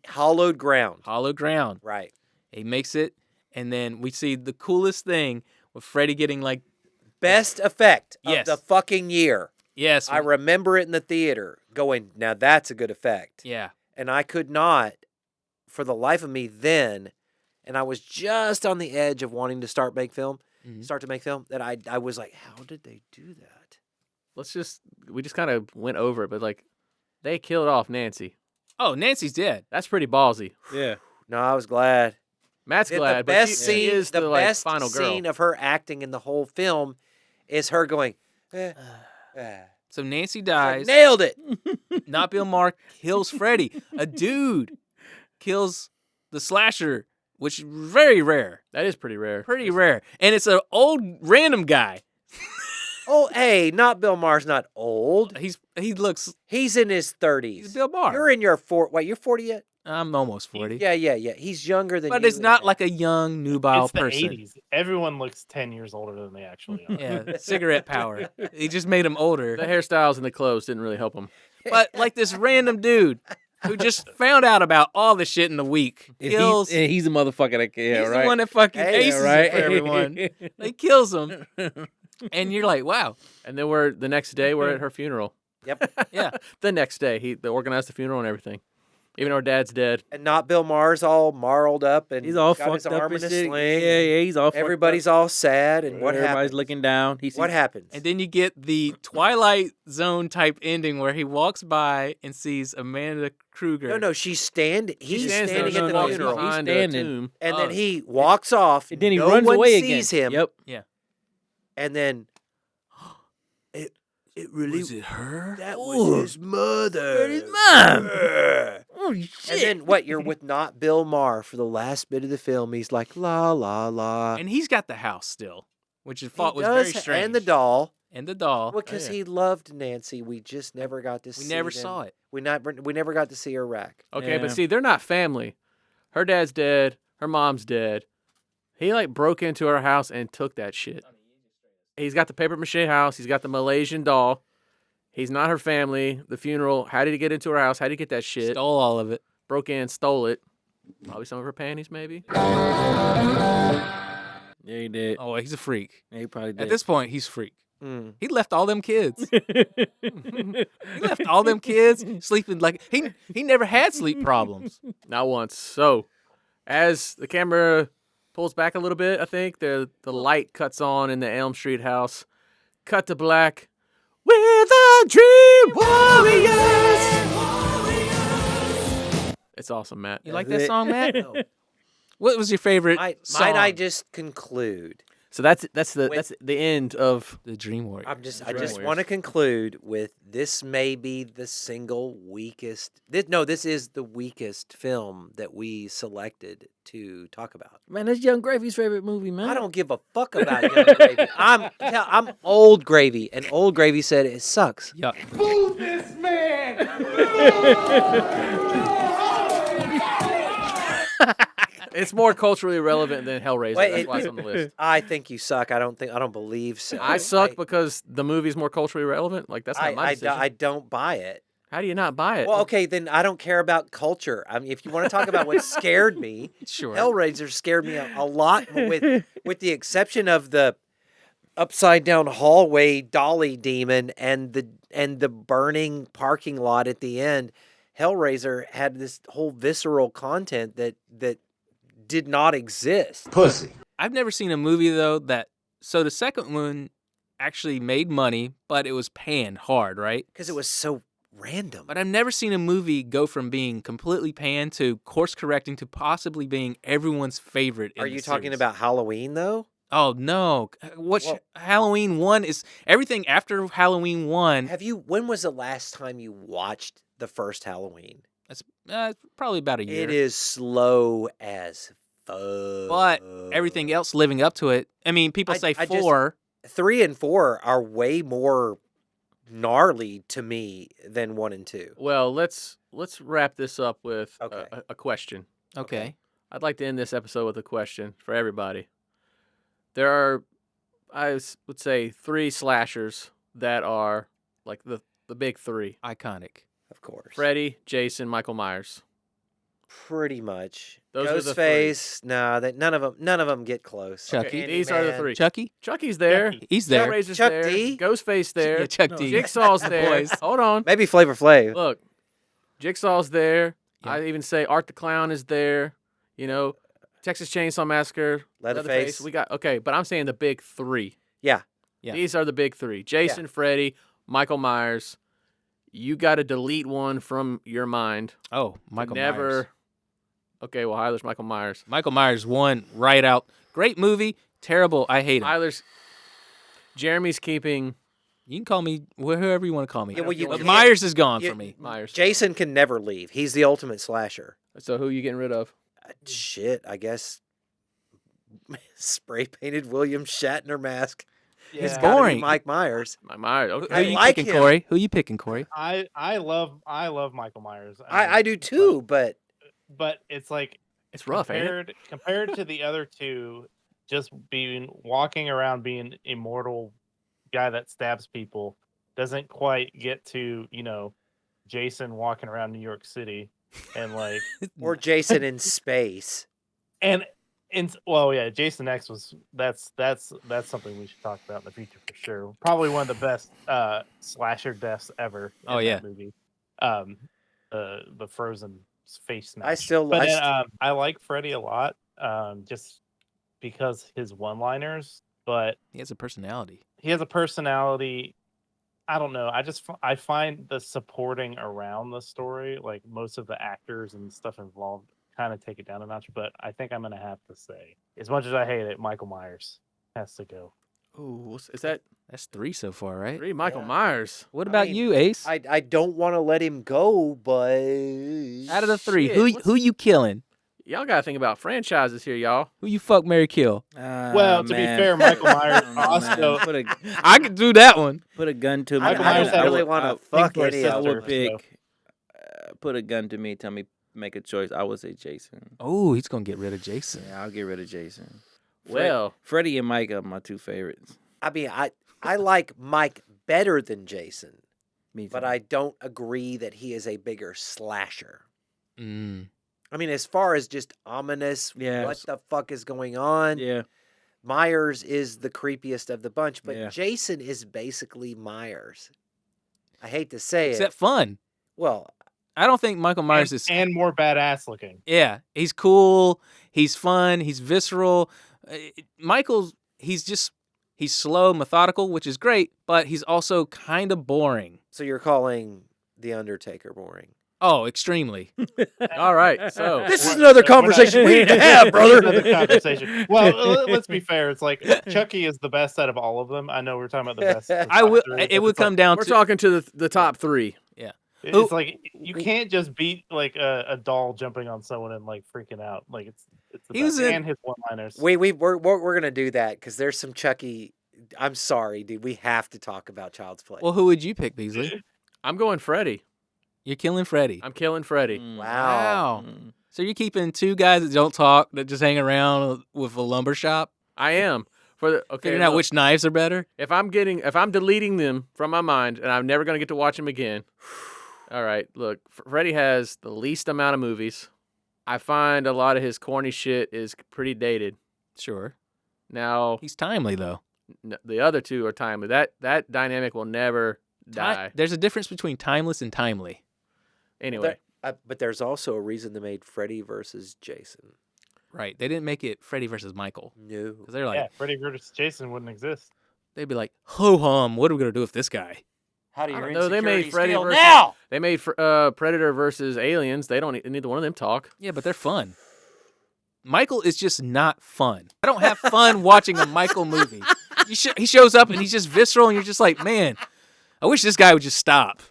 hollowed ground. Hollowed ground. Right. He makes it, and then we see the coolest thing with Freddy getting like best effect Yes. of the fucking year. Yes. I remember it in the theater going, now that's a good effect. Yeah. And I could not, for the life of me then, and I was just on the edge of wanting to start to make film, that I was like, how did they do that? We just kind of went over it, but like, they killed off Nancy. Oh, Nancy's dead. That's pretty ballsy. Yeah. No, I was glad. Matt's glad, The but best she scene, is the like, best final girl. scene of her acting in the whole film is her going, So Nancy dies. nailed it. Not Bill Maher kills Freddy. A dude kills the slasher, which is very rare. That is pretty rare. Pretty rare. And it's an old random guy. Oh, hey, not Bill Maher's not old. He looks. He's in his 30s. He's Bill Maher. You're in your you're 40 yet? I'm almost 40. Yeah. He's younger than But you it's in not that. like a young, nubile It's the person. 80s. Everyone looks 10 years older than they actually are. Yeah, cigarette power. He just made him older. The hairstyles and the clothes didn't really help him. But like this random dude who just found out about all the shit in a week kills. He's a motherfucker that can, He's right? the one that fucking Hey, aces right. it for everyone. He kills him, and you're like, wow. And then the next day we're at her funeral. Yep. Yeah. The next day they organized the funeral and everything. Even though her dad's dead. And not Bill Maher's all marled up and He's all got his fucked up arm and in a shit. sling. Yeah, he's all fucked up. Everybody's all sad. And what Everybody's happens? looking down. What happens? And then you get the Twilight Zone type ending where he walks by and sees Amanda Kruger. No, she's standing. He's stands standing there, at the walks funeral. behind He's a standing. tomb. And then he walks off. And then he no runs one away sees again. him. Yep. Yeah. And then it really Was it her? that was his mother. His mom. Holy shit. And then what? You're with not Bill Maher for the last bit of the film. He's like la la la. And he's got the house still, which I He thought was very does, strange. and the doll. And the doll. Because he loved Nancy. We just never got to see. We never them. saw it. We never got to see her wreck. Okay, but Yeah. see, they're not family. Her dad's dead. Her mom's dead. He like broke into her house and took that shit. He's got the paper mache house. He's got the Malaysian doll. He's not her family. The funeral. How did he get into her house? How did he get that shit? Stole all of it. Broke in, stole it. Probably some of her panties, maybe. Yeah, he did. Oh, he's a freak. Yeah, he probably did. At this point, he's freak. Mm. He left all them kids. He left all them kids sleeping like he never had sleep problems. Not once. So, as the camera pulls back a little bit, I think the light cuts on in the Elm Street house. Cut to black. We're the Dream Warriors. It's awesome, Matt. You like that song, Matt? What was your favorite song? Might I just conclude? So that's the end of the Dream Warrior. I just want to conclude with this may be the single weakest. This is the weakest film that we selected to talk about. Man, that's Young Gravy's favorite movie, man. I don't give a fuck about Young Gravy. I'm Old Gravy, and Old Gravy said it sucks. Yeah. Boo this man! It's more culturally relevant than Hellraiser. That's why it's on the list. I think you suck. I don't believe so. I suck because the movie's more culturally relevant. Like that's not my decision. I don't buy it. How do you not buy it? Well, okay, then I don't care about culture. I mean, if you want to talk about what scared me, Sure. Hellraiser scared me a lot, with the exception of the upside down hallway dolly demon and the burning parking lot at the end. Hellraiser had this whole visceral content that did not exist. Pussy. I've never seen a movie though so the second one actually made money, but it was panned hard, right? Because it was so random. But I've never seen a movie go from being completely panned to course correcting to possibly being everyone's favorite. Are you talking about Halloween though? Oh no! Halloween 1 is everything after Halloween 1. When was the last time you watched the first Halloween? That's probably about a year. It is slow as fuck. But everything else living up to it. I mean, people say 4. 3 and 4 are way more gnarly to me than 1 and 2. Well, let's wrap this up with a question. Okay. I'd like to end this episode with a question for everybody. There are, I would say, 3 slashers that are like the big 3. Iconic. Of course. Freddy, Jason, Michael Myers. Pretty much. Those are the Ghostface, none of them get close. Chucky. These are the 3. Chucky? Chucky's there. He's there. Hellraiser's Chuck there. D. Ghostface there. Yeah, Chuck D. Jigsaw's there. Boys. Hold on. Maybe Flavor Flav. Look, Jigsaw's there. Yeah. I even say Art the Clown is there. You know, Texas Chainsaw Massacre. Leatherface. We got but I'm saying the big 3. Yeah. Yeah. These are the big 3. Jason, Freddy, Michael Myers. You got to delete one from your mind. Oh, Michael Never. Myers. Okay, well, Hyler's Michael Myers. Michael Myers won right out. Great movie. Terrible. I hate him. Hyler's. Jeremy's keeping. You can call me whoever you want to call me. Yeah, well, But Myers is gone for me. Myers. Jason can never leave. He's the ultimate slasher. So who are you getting rid of? Shit, I guess spray painted William Shatner mask. Yeah. It's gotta be boring. Mike Myers. Mike Myers. Who Okay. you like picking, him. Corey? Who you picking, Corey? I love Michael Myers. I do too, but but it's like It's rough, ain't it? compared to the other two, just walking around being immortal guy that stabs people doesn't quite get to, Jason walking around New York City and like Or Jason in space. and well, yeah, Jason X that's something we should talk about in the future for sure. Probably one of the best slasher deaths ever in that movie. The frozen face smash. I like Freddy a lot, just because his one-liners, but he has a personality. I don't know. I find the supporting around the story, like most of the actors and stuff involved, kind of take it down a notch. But I think I'm gonna have to say, as much as I hate it, Michael Myers has to go. Ooh, that's 3 so far, right? 3 Michael Myers. What about you, Ace? I don't want to let him go, but out of the 3, Shit, who you killing? Y'all gotta think about franchises here, y'all. Who you fuck, marry, kill? Well, to be fair, Michael Myers also. I could do that one. Put a gun to me. Michael Myers I really want to fuck any I of would them. pick. Put a gun to me. Tell me make a choice. I would say Jason. Oh, he's gonna get rid of Jason. Yeah, I'll get rid of Jason. Well, Freddy and Mike are my 2 favorites. I mean, I like Mike better than Jason, Me too. but I don't agree that he is a bigger slasher. Mm. I mean, as far as just ominous, Yeah. what the fuck is going on? Yeah. Myers is the creepiest of the bunch, but Yeah. Jason is basically Myers. I hate to say Except it. fun. Well, I don't think Michael Myers is. And more badass looking. Yeah, he's cool. He's fun. He's visceral. Michael's. He's slow, methodical, which is great, but he's also kind of boring. so you're calling The Undertaker boring? Oh, extremely. all right. So This is another conversation we need to have, brother. Another conversation. Well, let's be fair. It's like Chucky is the best out of all of them. I know we're talking about the best. I will. It would come down we're to. talking to the top 3. Yeah. It's like you can't just beat like a doll jumping on someone and like freaking out. Like it's the He was best. in- And his one-liners. We're gonna do that because there's some Chucky. I'm sorry, dude. We have to talk about Child's Play. Well, who would you pick, Beasley? I'm going Freddy. You're killing Freddy. I'm killing Freddy. Wow. So you're keeping 2 guys that don't talk, that just hang around with a lumber shop, I am. figuring out which knives are better. If I'm deleting them from my mind and I'm never gonna get to watch them again. All right, look, Freddy has the least amount of movies. I find a lot of his corny shit is pretty dated. Sure. Now He's timely though. the other 2 are timely. That dynamic will never die. There's a difference between timeless and timely. Anyway, But there's also a reason they made Freddy versus Jason. Right. They didn't make it Freddy versus Michael. No. Because they're like, Yeah, Freddy versus Jason wouldn't exist. they'd be like, ho hum, what are we going to do with this guy? How do I your don't know, they made insecurities Freddy feel versus now? They made Predator versus Aliens. They don't neither one of them talk. Yeah, but they're fun. Michael is just not fun. I don't have fun watching a Michael movie. He shows up and he's just visceral, and you're just like, man, I wish this guy would just stop.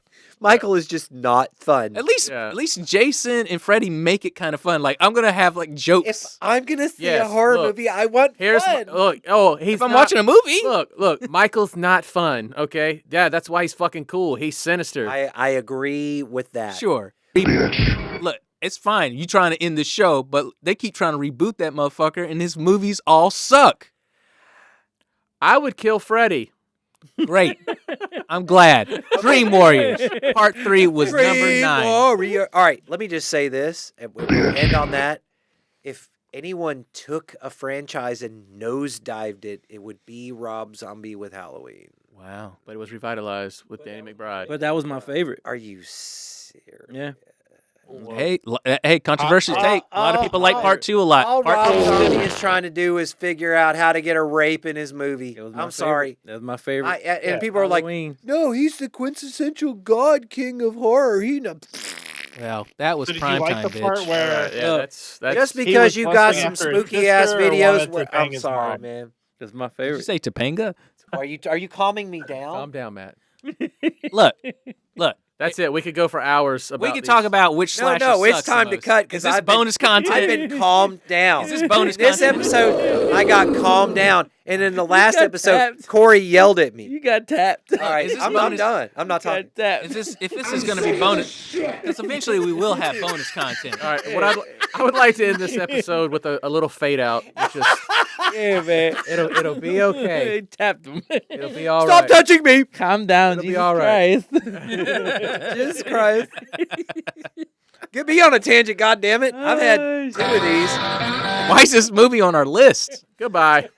Michael is just not fun. At least Jason and Freddy make it kind of fun. Like, I'm gonna have like jokes. If I'm gonna see Yes, a horror look, movie, I want fun. If I'm watching a movie, look, Michael's not fun. Okay, yeah, that's why he's fucking cool. He's sinister. I agree with that. sure. Look, it's fine. You trying to end the show, but they keep trying to reboot that motherfucker, and his movies all suck. I would kill Freddy. Great. I'm glad. Dream Warriors Part 3 was number 9. Warrior. All right, let me just say this, and we'll end on that. If anyone took a franchise and nosedived it, it would be Rob Zombie with Halloween. Wow. But it was revitalized with Danny McBride. But that was my favorite. Are you serious? Yeah. Hey, controversial take. A lot of people like Part 2 a lot. All Part Rob 2 Zombie is trying to do is figure out how to get a rape in his movie. I'm sorry. That was my favorite. And people are like, Halloween. no, he's the quintessential god king of horror. Well, that was So did you prime like time, the bitch. part where yeah, that's just he because was you got lusting some after his spooky ass sister or videos, wanted to bang I'm his sorry, mom? man. That's my Did favorite. you say Topanga? Are you calming me down? calm down, Matt. Look. That's it. We could go for hours about We could talk about which No, slasher no, it's sucks time the to most. cut Is because this I've bonus content? I've been calmed down. Is this bonus This content? episode, I got calmed down, and in the last got episode, tapped. Corey yelled at me. You got tapped. All right, Is this I'm bonus- done. I'm not talking. Tapped. If this is going to be bonus, because eventually we will have bonus content. All right. What I would like to end this episode with a little fade out. It's just Yeah, man. it'll be okay. He tapped him. It'll be all Stop right. touching me! Calm down, It'll be Jesus all right. Christ. Jesus Christ! Get me on a tangent, goddammit! I've had 2 of these. Why is this movie on our list? Goodbye.